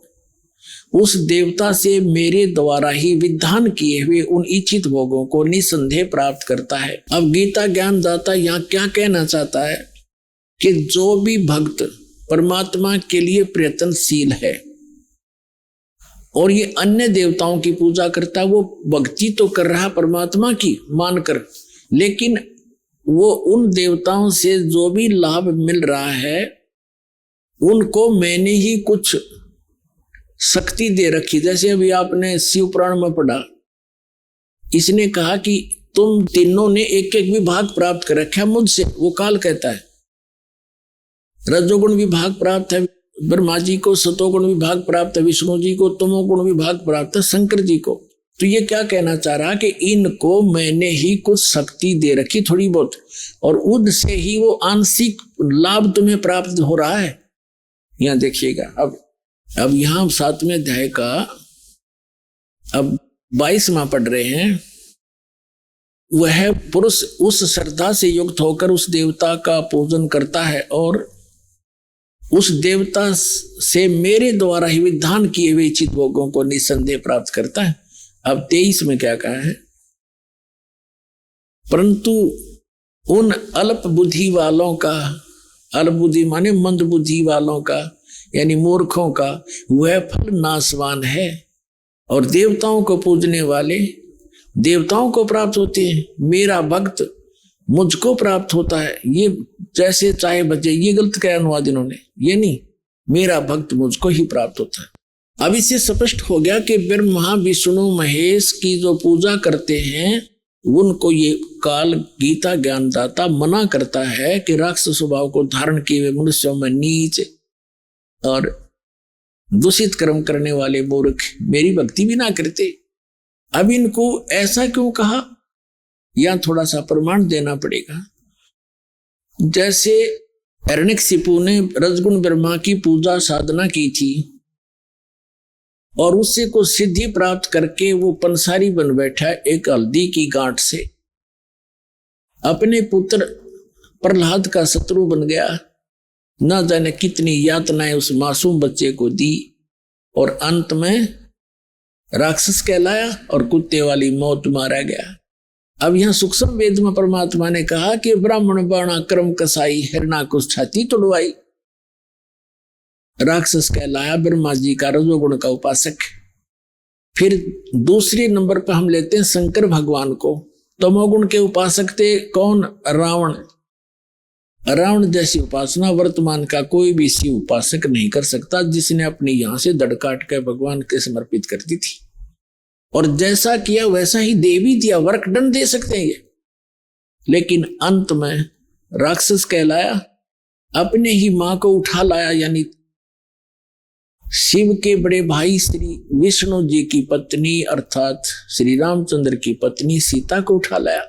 S2: उस देवता से मेरे द्वारा ही विधान किए हुए उन इच्छित भोगों को निसंदेह प्राप्त करता है। अब गीता ज्ञानदाता यहाँ क्या कहना चाहता है कि जो भी भक्त परमात्मा के लिए प्रयत्नशील है और ये अन्य देवताओं की पूजा करता है, वो भक्ति तो कर रहा परमात्मा की मानकर, लेकिन वो उन देवताओं से जो भी लाभ मिल रहा है उनको मैंने ही कुछ शक्ति दे रखी। जैसे अभी आपने शिव पुराण में पढ़ा, इसने कहा कि तुम तीनों ने एक एक विभाग प्राप्त कर रखा मुझसे। वो काल कहता है रजोगुण विभाग प्राप्त है ब्रह्मा जी को, सतोगुण विभाग प्राप्त है विष्णु जी को, तमोगुण विभाग प्राप्त है शंकर जी को। तो ये क्या कहना चाह रहा कि इनको मैंने ही कुछ शक्ति दे रखी थोड़ी बहुत, और उनसे ही वो आंशिक लाभ तुम्हें प्राप्त हो रहा है। यहां देखिएगा। अब यहां 7वें अध्याय का अब 22वां पढ़ रहे हैं। वह पुरुष उस श्रद्धा से युक्त होकर उस देवता का पूजन करता है और उस देवता से मेरे द्वारा ही विधान किए हुए इच्छित भोगों को निसंदेह प्राप्त करता है। अब 23 में क्या कहा है? परंतु उन अल्प बुद्धि वालों का, अल्प बुद्धि माने मंद बुद्धि वालों का, यानी मूर्खों का, वह फल नाशवान है और देवताओं को पूजने वाले देवताओं को प्राप्त होते हैं, मेरा भक्त मुझको प्राप्त होता है। ये जैसे चाहे बचे, ये गलत क्या अनुवाद इन्होंने, ये नहीं, मेरा भक्त मुझको ही प्राप्त होता है। अब इससे स्पष्ट हो गया कि ब्रह्मा विष्णु महेश की जो पूजा करते हैं उनको ये काल गीता ज्ञानदाता मना करता है कि राक्षस स्वभाव को धारण किए हुए मनुष्यों में नीच और दूषित कर्म करने वाले मूर्ख मेरी भक्ति भी ना करते। अब इनको ऐसा क्यों कहा? यहां थोड़ा सा प्रमाण देना पड़ेगा। जैसे हिरण्यकशिपु ने रजगुण ब्रह्मा की पूजा साधना की थी और उससे को सिद्धि प्राप्त करके वो पंसारी बन बैठा एक हल्दी की गांठ से, अपने पुत्र प्रहलाद का शत्रु बन गया, ना जाने कितनी यातनाएं उस मासूम बच्चे को दी और अंत में राक्षस कहलाया और कुत्ते वाली मौत मारा गया। अब यहां सूक्ष्म वेद में परमात्मा ने कहा कि ब्राह्मण बाणा क्रम कसाई हिरणा को छाती तोड़वाई, राक्षस कहलाया ब्रह्मा जी का रजोगुण का उपासक। फिर दूसरे नंबर पर हम लेते हैं शंकर भगवान को, तमोगुण के उपासक थे कौन? रावण। रावण जैसी उपासना वर्तमान का कोई भी शिव उपासक नहीं कर सकता, जिसने अपनी यहां से दड़ काट कर भगवान के समर्पित कर दी थी और जैसा किया वैसा ही दे भी दिया, वर्कडन दे सकते हैं ये। लेकिन अंत में राक्षस कहलाया, अपने ही मां को उठा लाया, यानी शिव के बड़े भाई श्री विष्णु जी की पत्नी अर्थात श्री रामचंद्र की पत्नी सीता को उठा लाया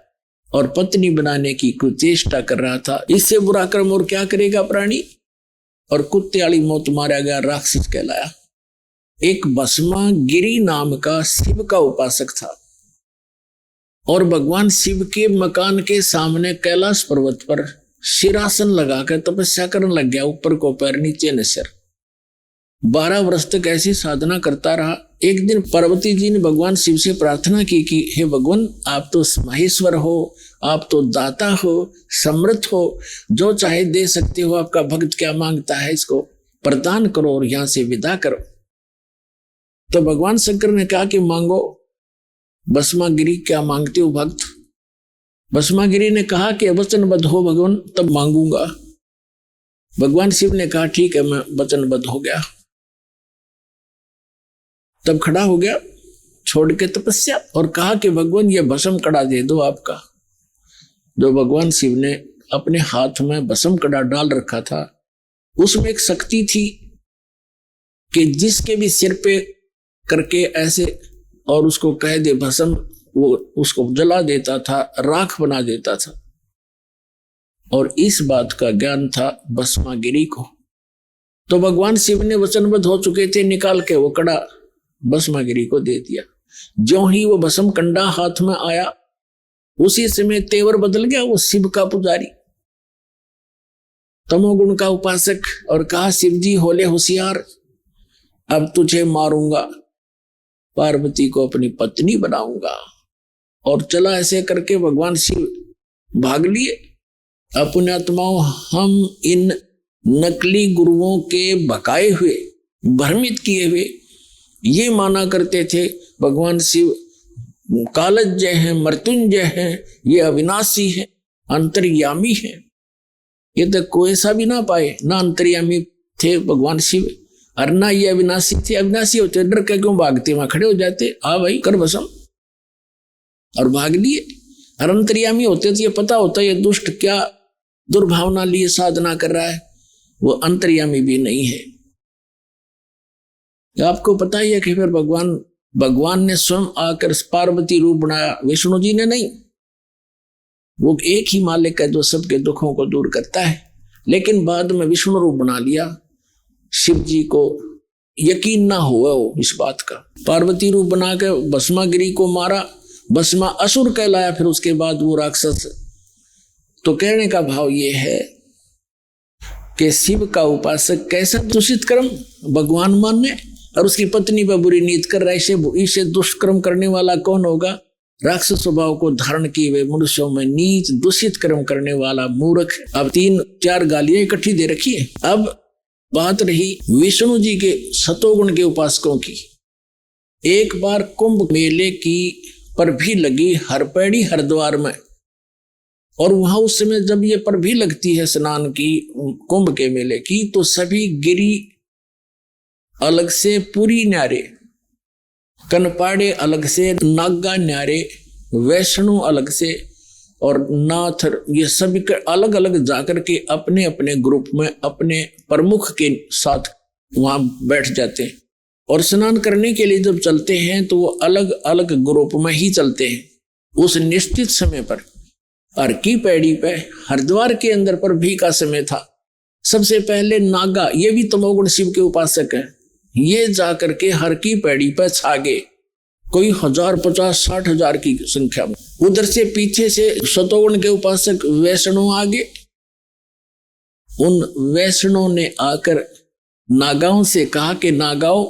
S2: और पत्नी बनाने की कुचेष्टा कर रहा था। इससे बुरा कर्म और क्या करेगा प्राणी? और कुत्ते वाली मौत मारा गया, राक्षस कहलाया। एक भस्मा गिरी नाम का शिव का उपासक था और भगवान शिव के मकान के सामने कैलाश पर्वत पर सिरासन लगाकर तपस्या करने लग गया, ऊपर को पैर नीचे न सिर। 12 वर्ष तक ऐसी साधना करता रहा। एक दिन पार्वती जी ने भगवान शिव से प्रार्थना की कि हे भगवान, आप तो महेश्वर हो, आप तो दाता हो, समर्थ हो, जो चाहे दे सकते हो, आपका भक्त क्या मांगता है इसको प्रदान करो और यहां से विदा करो। तो भगवान शंकर ने कहा कि मांगो। भस्मागिरी क्या मांगते हो भक्त? भस्मागिरी ने कहा कि वचनबद्ध हो भगवान तब मांगूंगा। भगवान शिव ने कहा ठीक है, मैं वचनबद्ध हो गया। तब खड़ा हो गया छोड़ के तपस्या और कहा कि भगवान ये भस्म कड़ा दे दो आपका। जो भगवान शिव ने अपने हाथ में भस्म कड़ा डाल रखा था, उसमें एक शक्ति थी कि जिसके भी सिर पे करके ऐसे और उसको कह दे भस्म, वो उसको जला देता था, राख बना देता था। और इस बात का ज्ञान था भस्मागिरी को। तो भगवान शिव ने वचनबद्ध हो चुके थे, निकाल के वो कड़ा भस्मागिरी को दे दिया। ज्यों ही वो भस्म कंडा हाथ में आया, उसी समय तेवर बदल गया। वो शिव का पुजारी, तमोगुण का उपासक, और कहा शिव जी होले होशियार, अब तुझे मारूंगा, पार्वती को अपनी पत्नी बनाऊंगा। और चला ऐसे करके भगवान शिव भाग लिए। अपने आत्माओं, हम इन नकली गुरुओं के भकाए हुए, भ्रमित किए हुए ये माना करते थे भगवान शिव कालज्जय हैं, मृत्युंजय हैं, ये अविनाशी है, अंतर्यामी है। ये तो कोई सा भी ना पाए, ना अंतर्यामी थे भगवान शिव और ना ये अविनाशी थे। अविनाशी होते डर के क्यों भागते? वहां खड़े हो जाते, आ भाई कर भस्म, और भाग लिए। और अंतर्यामी होते तो ये पता होता ये दुष्ट क्या दुर्भावना लिए साधना कर रहा है, वो अंतर्यामी भी नहीं है। आपको पता ही है कि फिर भगवान ने स्वयं आकर पार्वती रूप बनाया, विष्णु जी ने नहीं। वो एक ही मालिक है जो सबके दुखों को दूर करता है, लेकिन बाद में विष्णु रूप बना लिया। शिव जी को यकीन ना हुआ हो इस बात का। पार्वती रूप बना के भस्मागिरी को मारा, भस्मा असुर कहलाया, फिर उसके बाद वो राक्षस। तो कहने का भाव ये है कि शिव का उपासक कैसा दूषित कर्म भगवान माने और उसकी पत्नी पर बुरी नीत कर रहा है, इसे दुष्कर्म करने वाला कौन होगा? राक्षस स्वभाव को धारण किए हुए मनुष्यों में नीच दूषित कर्म करने वाला मूर्ख। अब 3-4 गालियां इकट्ठी दे रखी है। अब बात रही विष्णु जी के सतोगुण के उपासकों की। एक बार कुंभ मेले की पर भी लगी हरपेड़ी हरिद्वार में, और वहां उस समय जब ये पर भी लगती है स्नान की कुंभ के मेले की, तो सभी गिरी अलग से पूरी न्यारे, कनपाड़े अलग से, नागा न्यारे, वैष्णु अलग से और नाथ, ये सभी अलग अलग जाकर के अपने अपने ग्रुप में अपने प्रमुख के साथ वहां बैठ जाते हैं। और स्नान करने के लिए जब चलते हैं तो वो अलग अलग ग्रुप में ही चलते हैं। उस निश्चित समय पर हर की पैड़ी पे हरिद्वार के अंदर पर भी का समय था। सबसे पहले नागा, ये भी तमोगुण शिव के उपासक है, ये जाकर के हर की पैड़ी पे छा गए, कोई 1000, 50, 60 हजार की संख्या में। उधर से पीछे से सतोगुण के उपासक वैष्णव आ गए। उन वैष्णव ने आकर नागाओं से कहा कि नागाओं,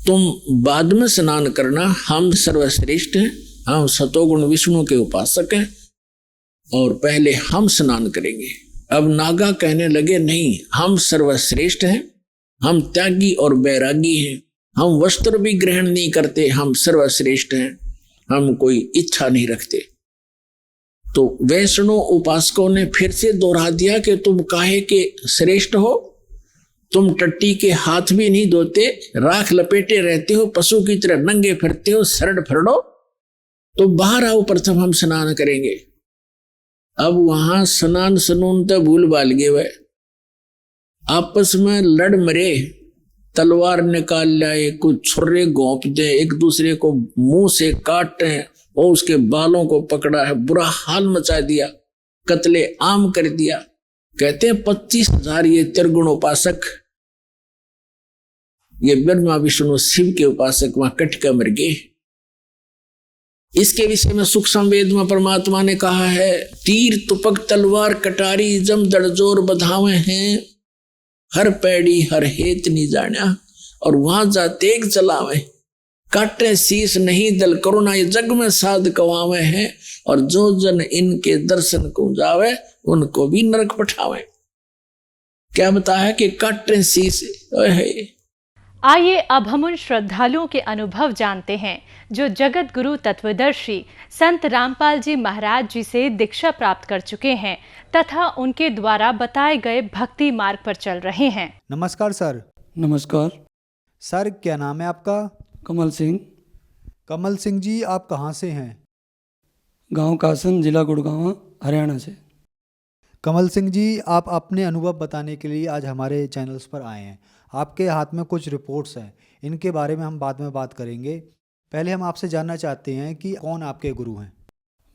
S2: तुम बाद में स्नान करना, हम सर्वश्रेष्ठ हैं, हम सतोगुण विष्णु के उपासक हैं और पहले हम स्नान करेंगे। अब नागा कहने लगे, नहीं, हम सर्वश्रेष्ठ हैं, हम त्यागी और बैरागी हैं, हम वस्त्र भी ग्रहण नहीं करते, हम सर्वश्रेष्ठ हैं, हम कोई इच्छा नहीं रखते। तो वैष्णव उपासकों ने फिर से दोहरा दिया कि तुम काहे के श्रेष्ठ हो, तुम टट्टी के हाथ भी नहीं धोते, राख लपेटे रहते हो, पशु की तरह नंगे फिरते हो, सरड फरड़ो, तो बाहर आओ, प्रथम हम स्नान करेंगे। अब वहां स्नान सनून तो भूल बाल गए, वह आपस में लड़ मरे, तलवार निकाल लाए, कुछ छुर्रे घोंप दे, एक दूसरे को मुंह से काटे और उसके बालों को पकड़ा है, बुरा हाल मचा दिया, कत्ले आम कर दिया। कहते हैं 25,000 ये त्रिगुण उपासक, ये ब्रह्मा विष्णु शिव के उपासक वहां कटका मर गए। इसके विषय में सुख संवेद में परमात्मा ने कहा है, तीर तुपक तलवार कटारी जम दड़जोर बधावे हैं, हर पैड़ी हर हेत नहीं जाना, और वहां जाते एक चलावे, काटे शीश नहीं दल करुणा ये जग में साध कवावे हैं, और जो जन इनके दर्शन को जावे उनको भी नरक पठावे। क्या बताया कि काटे शीश।
S3: आइए अब हम उन श्रद्धालुओं के अनुभव जानते हैं जो जगत गुरु तत्वदर्शी संत रामपाल जी महाराज जी से दीक्षा प्राप्त कर चुके हैं तथा उनके द्वारा बताए गए भक्ति मार्ग पर चल रहे हैं।
S4: नमस्कार सर।
S5: नमस्कार
S4: सर, क्या नाम है आपका?
S5: कमल सिंह।
S4: कमल सिंह जी, आप कहाँ से हैं?
S5: गांव कासन, जिला गुड़गांव, हरियाणा से।
S4: कमल सिंह जी, आप अपने अनुभव बताने के लिए आज हमारे चैनल्स पर आए हैं। आपके हाथ में कुछ रिपोर्ट्स हैं, इनके बारे में हम बाद में बात करेंगे। पहले हम आपसे जानना चाहते हैं कि कौन आपके गुरु हैं?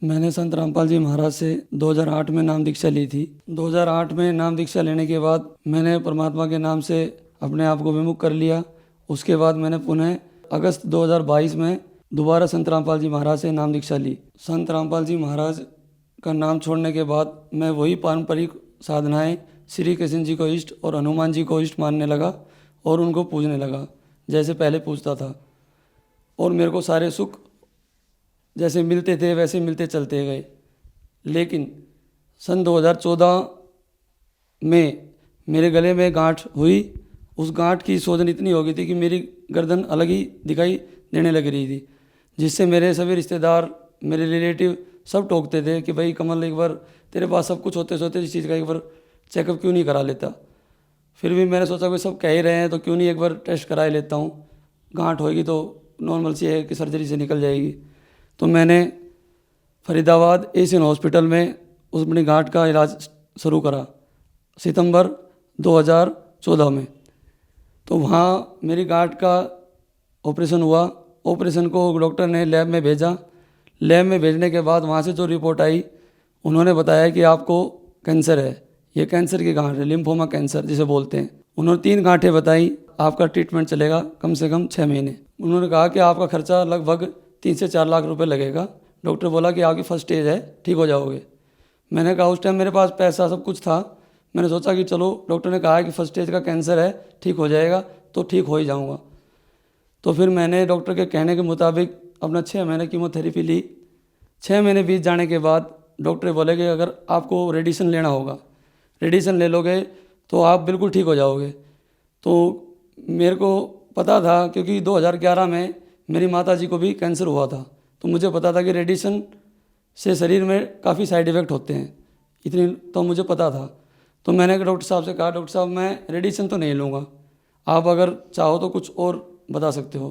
S5: मैंने संत रामपाल जी महाराज से 2008 में नाम दीक्षा ली थी। 2008 में नाम दीक्षा लेने के बाद मैंने परमात्मा के नाम से अपने आप को विमुख कर लिया। उसके बाद मैंने पुनः अगस्त 2022 में दोबारा संत रामपाल जी महाराज से नाम दीक्षा ली। संत रामपाल जी महाराज का नाम छोड़ने के बाद मैं वही पारंपरिक साधनाएं श्री कृष्ण जी को इष्ट और हनुमान जी को इष्ट मानने लगा और उनको पूजने लगा जैसे पहले पूजता था, और मेरे को सारे सुख जैसे मिलते थे वैसे मिलते चलते गए। लेकिन सन 2014 में मेरे गले में गांठ हुई। उस गांठ की सोजन इतनी हो गई थी कि मेरी गर्दन अलग ही दिखाई देने लग रही थी, जिससे मेरे सभी रिश्तेदार, मेरे रिलेटिव सब टोकते थे कि भाई कमल, एक बार तेरे पास सब कुछ होते सोते इस चीज़ का एक बार चेकअप क्यों नहीं करा लेता। फिर भी मैंने सोचा कि सब कह ही रहे हैं तो क्यों नहीं एक बार टेस्ट करा ही लेता हूँ, गांठ होएगी तो नॉर्मल सी है कि सर्जरी से निकल जाएगी। तो मैंने फरीदाबाद एशियन हॉस्पिटल में उस अपनी गांठ का इलाज शुरू करा सितंबर 2014 में। तो वहाँ मेरी गांठ का ऑपरेशन हुआ। ऑपरेशन को डॉक्टर ने लैब में भेजा। लैब में भेजने के बाद वहाँ से जो रिपोर्ट आई, उन्होंने बताया कि आपको कैंसर है, ये कैंसर की गांठ है, लिम्फोमा कैंसर जिसे बोलते हैं। उन्होंने 3 गांठें बताई, आपका ट्रीटमेंट चलेगा कम से कम 6 महीने। उन्होंने कहा कि आपका खर्चा लगभग 3 से 4 लाख रुपए लगेगा। डॉक्टर बोला कि आपकी फर्स्ट स्टेज है, ठीक हो जाओगे। मैंने कहा, उस टाइम मेरे पास पैसा सब कुछ था, मैंने सोचा कि चलो डॉक्टर ने कहा है कि फर्स्ट स्टेज का कैंसर है, ठीक हो जाएगा तो ठीक हो ही जाऊँगा। तो फिर मैंने डॉक्टर के कहने के मुताबिक अपना 6 महीने कीमोथेरेपी ली। 6 महीने बीत जाने के बाद डॉक्टर बोले कि अगर आपको रेडिएशन लेना होगा, रेडिएशन ले लोगे तो आप बिल्कुल ठीक हो जाओगे। तो मेरे को पता था, क्योंकि 2011 में मेरी माताजी को भी कैंसर हुआ था, तो मुझे पता था कि रेडिएशन से शरीर में काफ़ी साइड इफ़ेक्ट होते हैं, इतनी तो मुझे पता था। तो मैंने डॉक्टर साहब से कहा, डॉक्टर साहब मैं रेडिएशन तो नहीं लूँगा, आप अगर चाहो तो कुछ और बता सकते हो।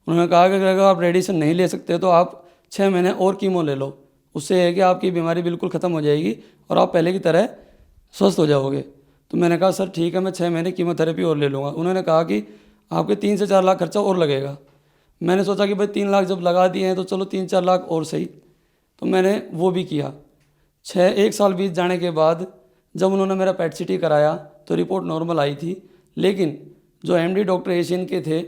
S5: उन्होंने कहा कि अगर आप रेडिएशन नहीं ले सकते तो आप 6 महीने और कीमो ले लो, उससे है कि आपकी बीमारी बिल्कुल ख़त्म हो जाएगी और आप पहले की तरह स्वस्थ हो जाओगे। तो मैंने कहा, सर ठीक है, मैं 6 महीने कीमोथेरेपी और ले लूँगा। उन्होंने कहा कि आपके 3 से 4 लाख खर्चा और लगेगा। मैंने सोचा कि भाई 3 लाख जब लगा दिए हैं तो चलो 3-4 लाख और सही, तो मैंने वो भी किया। 1 साल बीत जाने के बाद जब उन्होंने मेरा पेट सीटी कराया तो रिपोर्ट नॉर्मल आई थी, लेकिन जो एमडी डॉक्टर एशियन के थे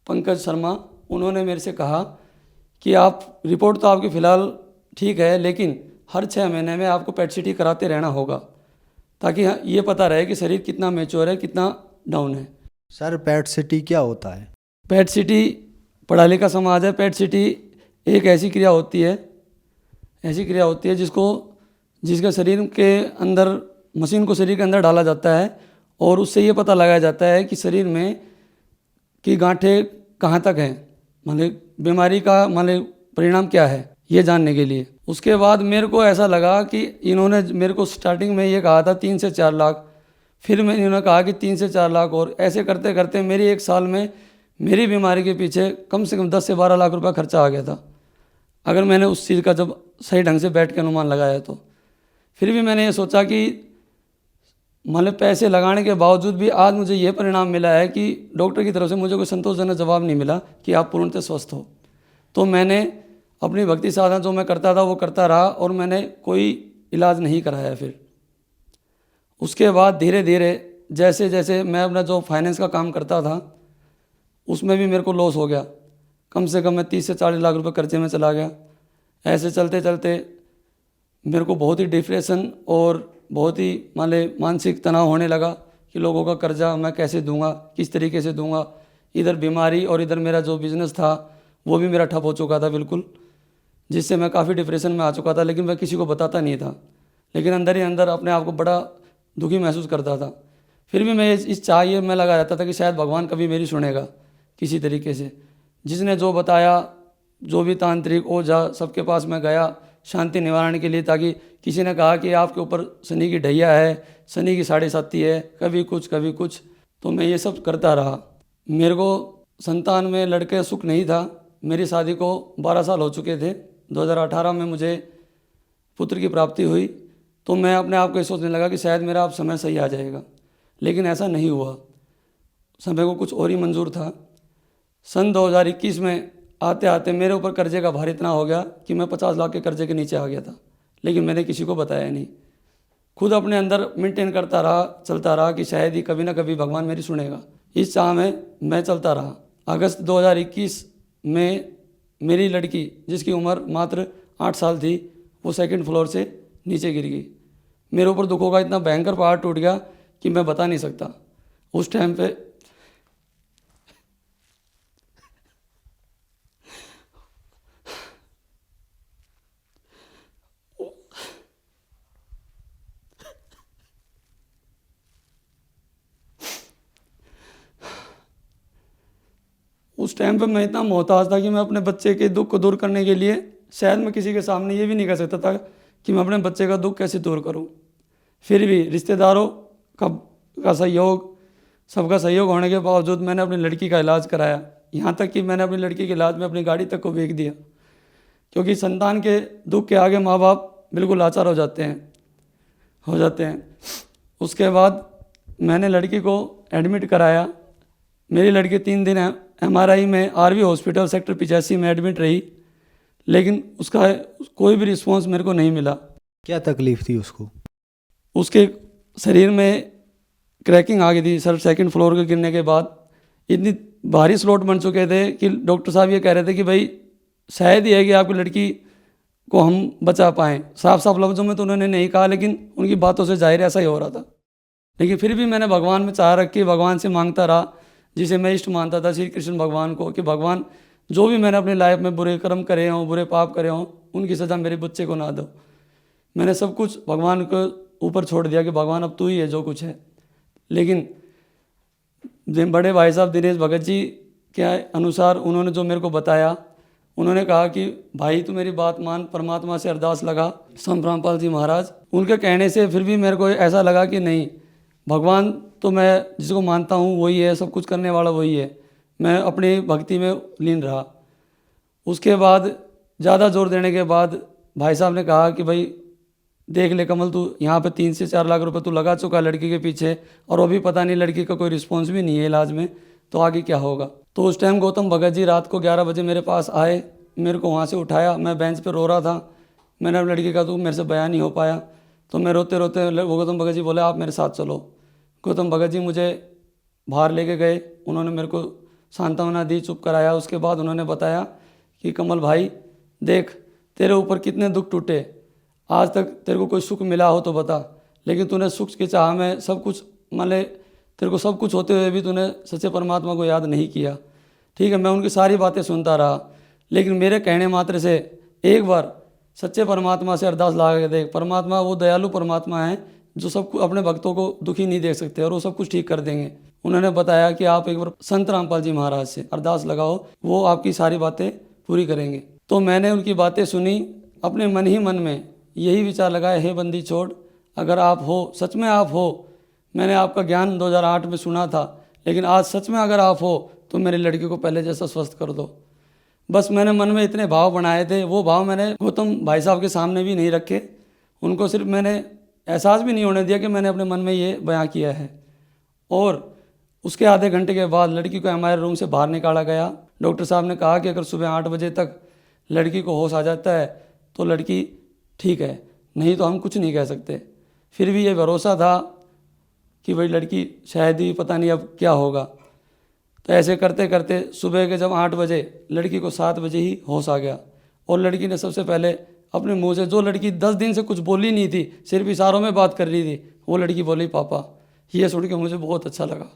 S5: पंकज शर्मा, उन्होंने मेरे से कहा कि आप रिपोर्ट तो आपकी फ़िलहाल ठीक है, लेकिन हर 6 महीने में आपको पेट सीटी कराते रहना होगा, ताकि ये पता रहे कि शरीर कितना मैच्योर है, कितना डाउन है।
S4: सर पेट सिटी क्या होता है?
S5: पेट सीटी पढ़ा लिखा समाज है। पेट सीटी एक ऐसी क्रिया होती है जिसके शरीर के अंदर, मशीन को शरीर के अंदर डाला जाता है और उससे ये पता लगाया जाता है कि शरीर में की गांठें कहाँ तक हैं, मतलब बीमारी का मतलब परिणाम क्या है, ये जानने के लिए। उसके बाद मेरे को ऐसा लगा कि इन्होंने मेरे को स्टार्टिंग में ये कहा था 3 से 4 लाख, फिर मैं इन्होंने कहा कि 3 से 4 लाख, और ऐसे करते करते मेरी 1 साल में मेरी बीमारी के पीछे कम से कम 10 से 12 लाख रुपया खर्चा आ गया था, अगर मैंने उस चीज़ का जब सही ढंग से बैठ के अनुमान लगाया तो। फिर भी मैंने ये सोचा कि मतलब पैसे लगाने के बावजूद भी आज मुझे ये परिणाम मिला है कि डॉक्टर की तरफ से मुझे कोई संतोषजनक जवाब नहीं मिला कि आप पूर्णतः स्वस्थ हो। तो मैंने अपनी भक्ति साधना जो मैं करता था वो करता रहा और मैंने कोई इलाज नहीं कराया। फिर उसके बाद धीरे धीरे जैसे जैसे मैं अपना जो फाइनेंस का काम करता था उसमें भी मेरे को लॉस हो गया, कम से कम मैं 30 से 40 लाख रुपए कर्जे में चला गया। ऐसे चलते चलते मेरे को बहुत ही डिप्रेशन और बहुत ही मानसिक तनाव होने लगा कि लोगों का कर्जा मैं कैसे दूंगा, किस तरीके से दूंगा। इधर बीमारी और इधर मेरा जो बिज़नेस था वो भी मेरा ठप हो चुका था बिल्कुल, जिससे मैं काफ़ी डिप्रेशन में आ चुका था, लेकिन मैं किसी को बताता नहीं था, लेकिन अंदर ही अंदर अपने आप को बड़ा दुखी महसूस करता था। फिर भी मैं इस चाह में लगा रहता था कि शायद भगवान कभी मेरी सुनेगा किसी तरीके से। जिसने जो बताया, जो भी तांत्रिक ओझा सबके पास मैं गया शांति निवारण के लिए, ताकि किसी ने कहा कि आपके ऊपर शनि की ढैया है, शनि की 7.5 है, कभी कुछ, तो मैं ये सब करता रहा। मेरे को संतान में लड़के सुख नहीं था। मेरी शादी को 12 साल हो चुके थे। 2018 में मुझे पुत्र की प्राप्ति हुई, तो मैं अपने आप को सोचने लगा कि शायद मेरा अब समय सही आ जाएगा, लेकिन ऐसा नहीं हुआ। समय को कुछ और ही मंजूर था। सन 2021 में आते आते मेरे ऊपर कर्जे का भार इतना हो गया कि मैं 50 लाख के कर्जे के नीचे आ गया था, लेकिन मैंने किसी को बताया नहीं। खुद अपने अंदर मेंटेन करता रहा, चलता रहा कि शायद ही कभी ना कभी भगवान मेरी सुनेगा। इस चाह में मैं चलता रहा। अगस्त 2021 में मेरी लड़की, जिसकी उम्र मात्र 8 साल थी, वो 2nd फ्लोर से नीचे गिर गई। मेरे ऊपर दुखों का इतना भयंकर पहाड़ टूट गया कि मैं बता नहीं सकता। उस टाइम पे मैं इतना मोहताज था कि मैं अपने बच्चे के दुख को दूर करने के लिए शायद मैं किसी के सामने ये भी नहीं कह सकता था कि मैं अपने बच्चे का दुख कैसे दूर करूं। फिर भी रिश्तेदारों का सहयोग, सबका सहयोग होने के बावजूद मैंने अपनी लड़की का इलाज कराया। यहाँ तक कि मैंने अपनी लड़की के इलाज में अपनी गाड़ी तक को बेच दिया, क्योंकि संतान के दुख के आगे माँ बाप बिल्कुल लाचार हो जाते हैं। उसके बाद मैंने लड़की को एडमिट कराया। मेरी लड़की 3 दिन MRI में RV हॉस्पिटल सेक्टर 85 में एडमिट रही, लेकिन उसका कोई भी रिस्पॉन्स मेरे को नहीं मिला।
S4: क्या तकलीफ थी उसको?
S5: उसके शरीर में क्रैकिंग आ गई थी सर। सेकंड फ्लोर के गिरने के बाद इतनी भारी स्लोट बन चुके थे कि डॉक्टर साहब ये कह रहे थे कि भाई शायद ही है कि आपकी लड़की को हम बचा पाएँ। साफ साफ लफ्ज़ों में तो उन्होंने नहीं कहा, लेकिन उनकी बातों से जाहिर ऐसा ही हो रहा था। लेकिन फिर भी मैंने भगवान में चाह रखी, भगवान से मांगता रहा, जिसे मैं इष्ट मानता था श्री कृष्ण भगवान को, कि भगवान जो भी मैंने अपनी लाइफ में बुरे कर्म करे हों, बुरे पाप करे हों, उनकी सज़ा मेरे बच्चे को ना दो। मैंने सब कुछ भगवान के ऊपर छोड़ दिया कि भगवान अब तू ही है जो कुछ है। लेकिन बड़े भाई साहब दिनेश भगत जी के अनुसार उन्होंने जो मेरे को बताया, उन्होंने कहा कि भाई तू मेरी बात मान, परमात्मा से अरदास लगा, संत रामपाल जी महाराज। उनके कहने से फिर भी मेरे को ऐसा लगा कि नहीं, भगवान तो मैं जिसको मानता हूँ वही है, सब कुछ करने वाला वही है। मैं अपनी भक्ति में लीन रहा। उसके बाद ज़्यादा जोर देने के बाद भाई साहब ने कहा कि भाई देख ले कमल, तू यहाँ पे 3 से 4 लाख रुपए तू लगा चुका लड़की के पीछे, और वो भी पता नहीं लड़की का कोई रिस्पॉन्स भी नहीं है इलाज में, तो आगे क्या होगा। तो उस टाइम गौतम भगत जी रात को 11 बजे मेरे पास आए, मेरे को वहाँ से उठाया। मैं बेंच पे रो रहा था। मैंने अब लड़की का तो मेरे से बयान नहीं हो पाया, तो मैं रोते रोते गौतम भगत जी बोले आप मेरे साथ चलो। गौतम भगत जी मुझे बाहर लेके गए, उन्होंने मेरे को सांत्वना दी, चुप कराया। उसके बाद उन्होंने बताया कि कमल भाई देख, तेरे ऊपर कितने दुख टूटे, आज तक तेरे को कोई सुख मिला हो तो बता, लेकिन तूने सुख की चाह में सब कुछ, मान ले तेरे को सब कुछ होते हुए भी तूने सच्चे परमात्मा को याद नहीं किया। ठीक है, मैं उनकी सारी बातें सुनता रहा, लेकिन मेरे कहने मात्र से एक बार सच्चे परमात्मा से अरदास लगा के देख। परमात्मा वो दयालु परमात्मा है जो सब अपने भक्तों को दुखी नहीं देख सकते, और वो सब कुछ ठीक कर देंगे। उन्होंने बताया कि आप एक बार संत रामपाल जी महाराज से अरदास लगाओ, वो आपकी सारी बातें पूरी करेंगे। तो मैंने उनकी बातें सुनी, अपने मन ही मन में यही विचार लगाया, हे बंदी छोड़, अगर आप हो, सच में आप हो, मैंने आपका ज्ञान 2008 में सुना था, लेकिन आज सच में अगर आप हो तो मेरी लड़की को पहले जैसा स्वस्थ कर दो। बस मैंने मन में इतने भाव बनाए थे, वो भाव मैंने गौतम भाई साहब के सामने भी नहीं रखे। उनको सिर्फ मैंने एहसास भी नहीं होने दिया कि मैंने अपने मन में ये बयां किया है। और उसके आधे घंटे के बाद लड़की को हमारे रूम से बाहर निकाला गया। डॉक्टर साहब ने कहा कि अगर सुबह 8 बजे तक लड़की को होश आ जाता है तो लड़की ठीक है, नहीं तो हम कुछ नहीं कह सकते। फिर भी ये भरोसा था कि भाई लड़की शायद ही, पता नहीं अब क्या होगा। तो ऐसे करते करते सुबह के जब 8 बजे, लड़की को 7 बजे ही होश आ गया। और लड़की ने सबसे पहले अपने मुंह से, जो लड़की 10 दिन से कुछ बोली नहीं थी, सिर्फ इशारों में बात कर रही थी, वो लड़की बोली पापा। ये सुन के मुझे बहुत अच्छा लगा।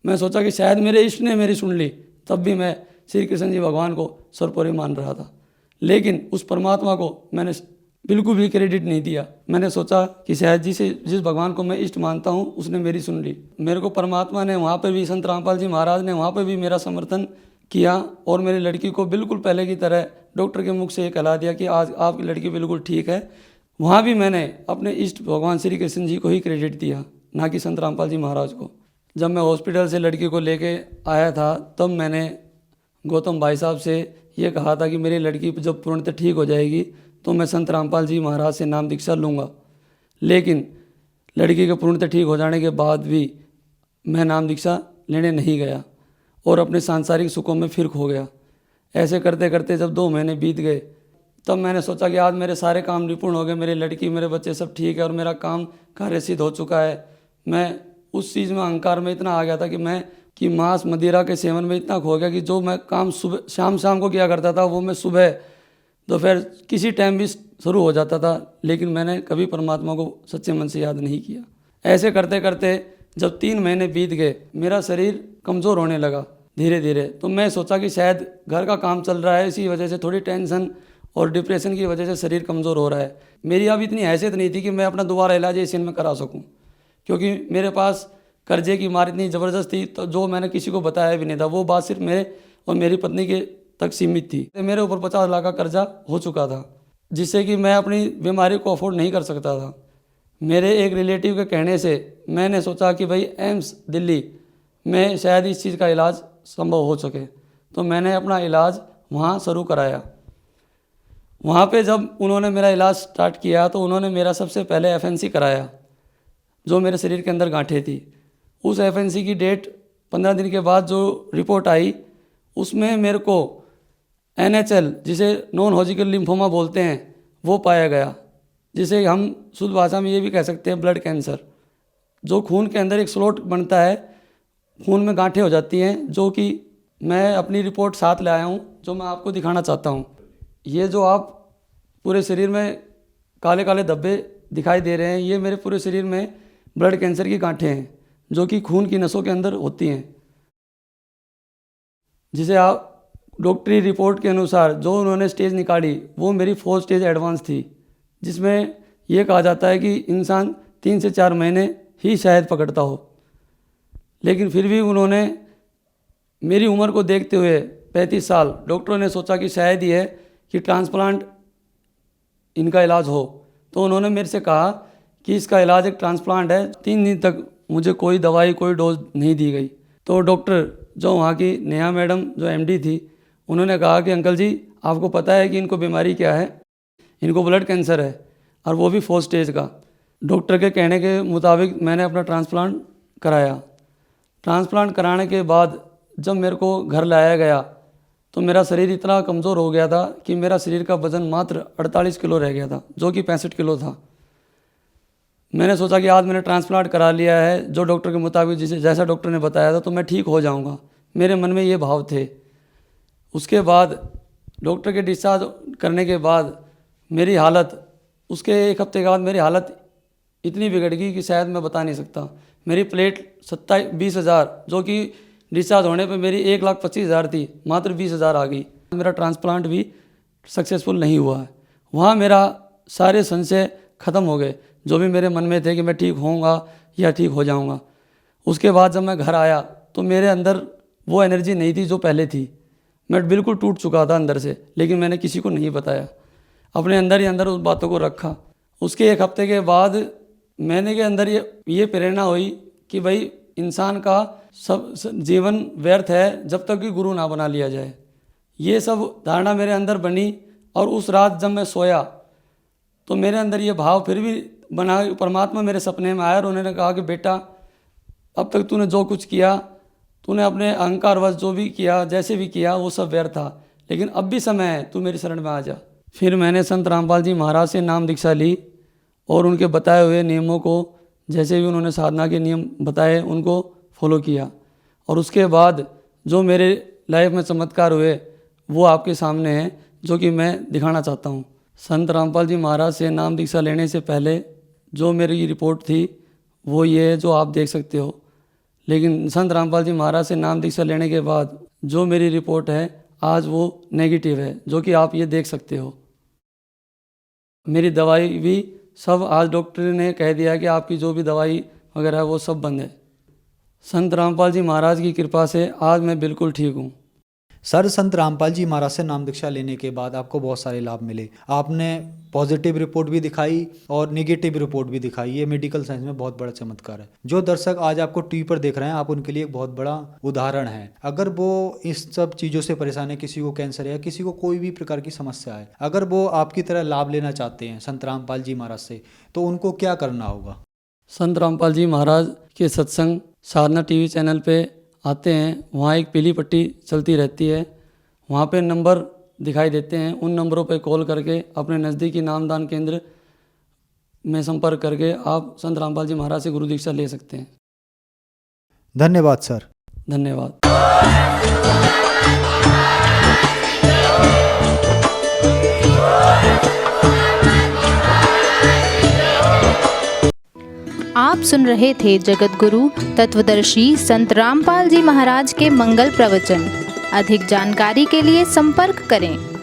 S5: मैं सोचा कि शायद मेरे इष्ट ने मेरी सुन ली। तब भी मैं श्री कृष्ण जी भगवान को सर्वोपरि मान रहा था, लेकिन उस परमात्मा को मैंने बिल्कुल भी क्रेडिट नहीं दिया। मैंने सोचा कि शायद जिस भगवान को मैं इष्ट मानता हूँ उसने मेरी सुन ली। मेरे को परमात्मा ने वहाँ पर भी, संत रामपाल जी महाराज ने वहाँ पर भी मेरा समर्थन किया, और मेरी लड़की को बिल्कुल पहले की तरह डॉक्टर के मुख से ये कहला दिया कि आज आपकी लड़की बिल्कुल ठीक है। वहाँ भी मैंने अपने इष्ट भगवान श्री कृष्ण जी को ही क्रेडिट दिया, ना कि संत रामपाल जी महाराज को। जब मैं हॉस्पिटल से लड़की को लेके आया था, तब मैंने गौतम भाई साहब से ये कहा था कि मेरी लड़की जब पूर्णतः ठीक हो जाएगी तो मैं संत रामपाल जी महाराज से नाम दीक्षा लूँगा। लेकिन लड़की के पूर्णतः ठीक हो जाने के बाद भी मैं नाम दीक्षा लेने नहीं गया और अपने सांसारिक सुखों में फिर खो गया। ऐसे करते करते जब 2 महीने बीत गए, तब मैंने सोचा कि आज मेरे सारे काम निपुण हो गए, मेरी लड़की, मेरे बच्चे सब ठीक है और मेरा काम कार्य सिद्ध हो चुका है। मैं उस चीज़ में, अहंकार में इतना आ गया था कि मांस मदिरा के सेवन में इतना खो गया कि जो मैं काम सुबह शाम को किया करता था वो मैं सुबह दोपहर किसी टाइम भी शुरू हो जाता था, लेकिन मैंने कभी परमात्मा को सच्चे मन से याद नहीं किया। ऐसे करते करते जब 3 महीने बीत गए, मेरा शरीर कमज़ोर होने लगा धीरे धीरे। तो मैं सोचा कि शायद घर का काम चल रहा है, इसी वजह से थोड़ी टेंशन और डिप्रेशन की वजह से शरीर कमज़ोर हो रहा है। मेरी अब इतनी हैसियत नहीं थी कि मैं अपना दोबारा इलाज एशियन में करा सकूँ, क्योंकि मेरे पास कर्जे की मार इतनी ज़बरदस्त थी, तो जो मैंने किसी को बताया भी नहीं था। वो बात सिर्फ मेरे और मेरी पत्नी के तक सीमित थी। मेरे ऊपर 50 लाख का कर्जा हो चुका था, जिससे कि मैं अपनी बीमारी को अफोर्ड नहीं कर सकता था। मेरे एक रिलेटिव के कहने से मैंने सोचा कि भाई एम्स दिल्ली में शायद इस चीज़ का इलाज संभव हो सके, तो मैंने अपना इलाज वहाँ शुरू कराया। वहाँ पे जब उन्होंने मेरा इलाज स्टार्ट किया तो उन्होंने मेरा सबसे पहले FNC कराया, जो मेरे शरीर के अंदर गांठें थी। उस FNC की डेट 15 दिन के बाद जो रिपोर्ट आई, उसमें मेरे को NHL, जिसे नॉन हॉजिकल लिम्फोमा बोलते हैं, वो पाया गया, जिसे हम शुद्ध भाषा में ये भी कह सकते हैं ब्लड कैंसर। जो खून के अंदर एक स्लॉट बनता है, खून में गांठें हो जाती हैं, जो कि मैं अपनी रिपोर्ट साथ ले आया हूँ, जो मैं आपको दिखाना चाहता हूँ। ये जो आप पूरे शरीर में काले काले धब्बे दिखाई दे रहे हैं, ये मेरे पूरे शरीर में ब्लड कैंसर की गांठें हैं, जो कि खून की नसों के अंदर होती हैं, जिसे आप डॉक्टरी रिपोर्ट के अनुसार जो उन्होंने स्टेज निकाली वो मेरी 4 स्टेज एडवांस थी, जिसमें ये कहा जाता है कि इंसान 3 से 4 महीने ही शायद पकड़ता हो। लेकिन फिर भी उन्होंने मेरी उम्र को देखते हुए 35 साल, डॉक्टरों ने सोचा कि शायद ही है कि ट्रांसप्लांट इनका इलाज हो, तो उन्होंने मेरे से कहा कि इसका इलाज एक ट्रांसप्लांट है। 3 दिन तक मुझे कोई दवाई, कोई डोज नहीं दी गई। तो डॉक्टर जो वहाँ की नेहा मैडम जो एमडी थी, उन्होंने कहा कि अंकल जी आपको पता है कि इनको बीमारी क्या है? इनको ब्लड कैंसर है, और वो भी 4 स्टेज का। डॉक्टर के कहने के मुताबिक मैंने अपना ट्रांसप्लांट कराया। ट्रांसप्लांट कराने के बाद जब मेरे को घर लाया गया तो मेरा शरीर इतना कमज़ोर हो गया था कि मेरा शरीर का वज़न मात्र 48 किलो रह गया था, जो कि 65 किलो था। मैंने सोचा कि आज मैंने ट्रांसप्लांट करा लिया है, जो डॉक्टर के मुताबिक जैसा डॉक्टर ने बताया था, तो मैं ठीक हो जाऊंगा। मेरे मन में ये भाव थे। उसके बाद डॉक्टर के डिस्चार्ज करने के बाद मेरी हालत, उसके 1 हफ्ते के बाद मेरी हालत इतनी बिगड़ गई कि शायद मैं बता नहीं सकता। मेरी प्लेट 20,000, जो कि डिस्चार्ज होने पे मेरी 1,25,000 थी, मात्र 20,000 आ गई। मेरा ट्रांसप्लांट भी सक्सेसफुल नहीं हुआ है। वहाँ मेरा सारे संशय ख़त्म हो गए, जो भी मेरे मन में थे कि मैं ठीक होऊंगा या ठीक हो जाऊंगा। उसके बाद जब मैं घर आया तो मेरे अंदर वो एनर्जी नहीं थी जो पहले थी। मैं बिल्कुल टूट चुका था अंदर से, लेकिन मैंने किसी को नहीं बताया, अपने अंदर ही अंदर उस बातों को रखा। उसके 1 हफ्ते के बाद मैंने के अंदर ये प्रेरणा हुई कि भाई इंसान का सब जीवन व्यर्थ है जब तक कि गुरु ना बना लिया जाए। ये सब धारणा मेरे अंदर बनी, और उस रात जब मैं सोया तो मेरे अंदर ये भाव फिर भी बना। परमात्मा मेरे सपने में आया और उन्होंने कहा कि बेटा, अब तक तूने जो कुछ किया, तूने अपने अहंकारवश जो भी किया, जैसे भी किया, वो सब व्यर्थ था, लेकिन अब भी समय है, तू मेरी शरण में आ जा। फिर मैंने संत रामपाल जी महाराज से नाम दीक्षा ली और उनके बताए हुए नियमों को, जैसे भी उन्होंने साधना के नियम बताए, उनको फॉलो किया। और उसके बाद जो मेरे लाइफ में चमत्कार हुए वो आपके सामने हैं, जो कि मैं दिखाना चाहता हूँ। संत रामपाल जी महाराज से नाम दीक्षा लेने से पहले जो मेरी रिपोर्ट थी वो ये है जो आप देख सकते हो। लेकिन संत रामपाल जी महाराज से नाम दीक्षा लेने के बाद जो मेरी रिपोर्ट है आज वो नेगेटिव है, जो कि आप ये देख सकते हो। मेरी दवाई भी सब आज डॉक्टर ने कह दिया कि आपकी जो भी दवाई वगैरह है वो सब बंद है। संत रामपाल जी महाराज की कृपा से आज मैं बिल्कुल ठीक हूँ।
S4: सर, संत रामपाल जी महाराज से नाम दीक्षा लेने के बाद आपको बहुत सारे लाभ मिले। आपने पॉजिटिव रिपोर्ट भी दिखाई और नेगेटिव रिपोर्ट भी दिखाई। ये मेडिकल साइंस में बहुत बड़ा चमत्कार है। जो दर्शक आज आपको टीवी पर देख रहे हैं, आप उनके लिए एक बहुत बड़ा उदाहरण है। अगर वो इस सब चीज़ों से परेशान है, किसी को कैंसर है या किसी को कोई भी प्रकार की समस्या है, अगर वो आपकी तरह लाभ लेना चाहते हैं संत रामपाल जी महाराज से, तो उनको क्या करना होगा?
S5: संत रामपाल जी महाराज के सत्संग साधना टीवी चैनल पे आते हैं, वहाँ एक पीली पट्टी चलती रहती है, वहाँ पे नंबर दिखाई देते हैं। उन नंबरों पे कॉल करके अपने नज़दीकी नामदान केंद्र में संपर्क करके आप संत रामपाल जी महाराज से गुरु दीक्षा ले सकते हैं।
S4: धन्यवाद सर।
S5: धन्यवाद।
S6: आप सुन रहे थे जगत गुरु तत्वदर्शी संत रामपाल जी महाराज के मंगल प्रवचन। अधिक जानकारी के लिए संपर्क करें।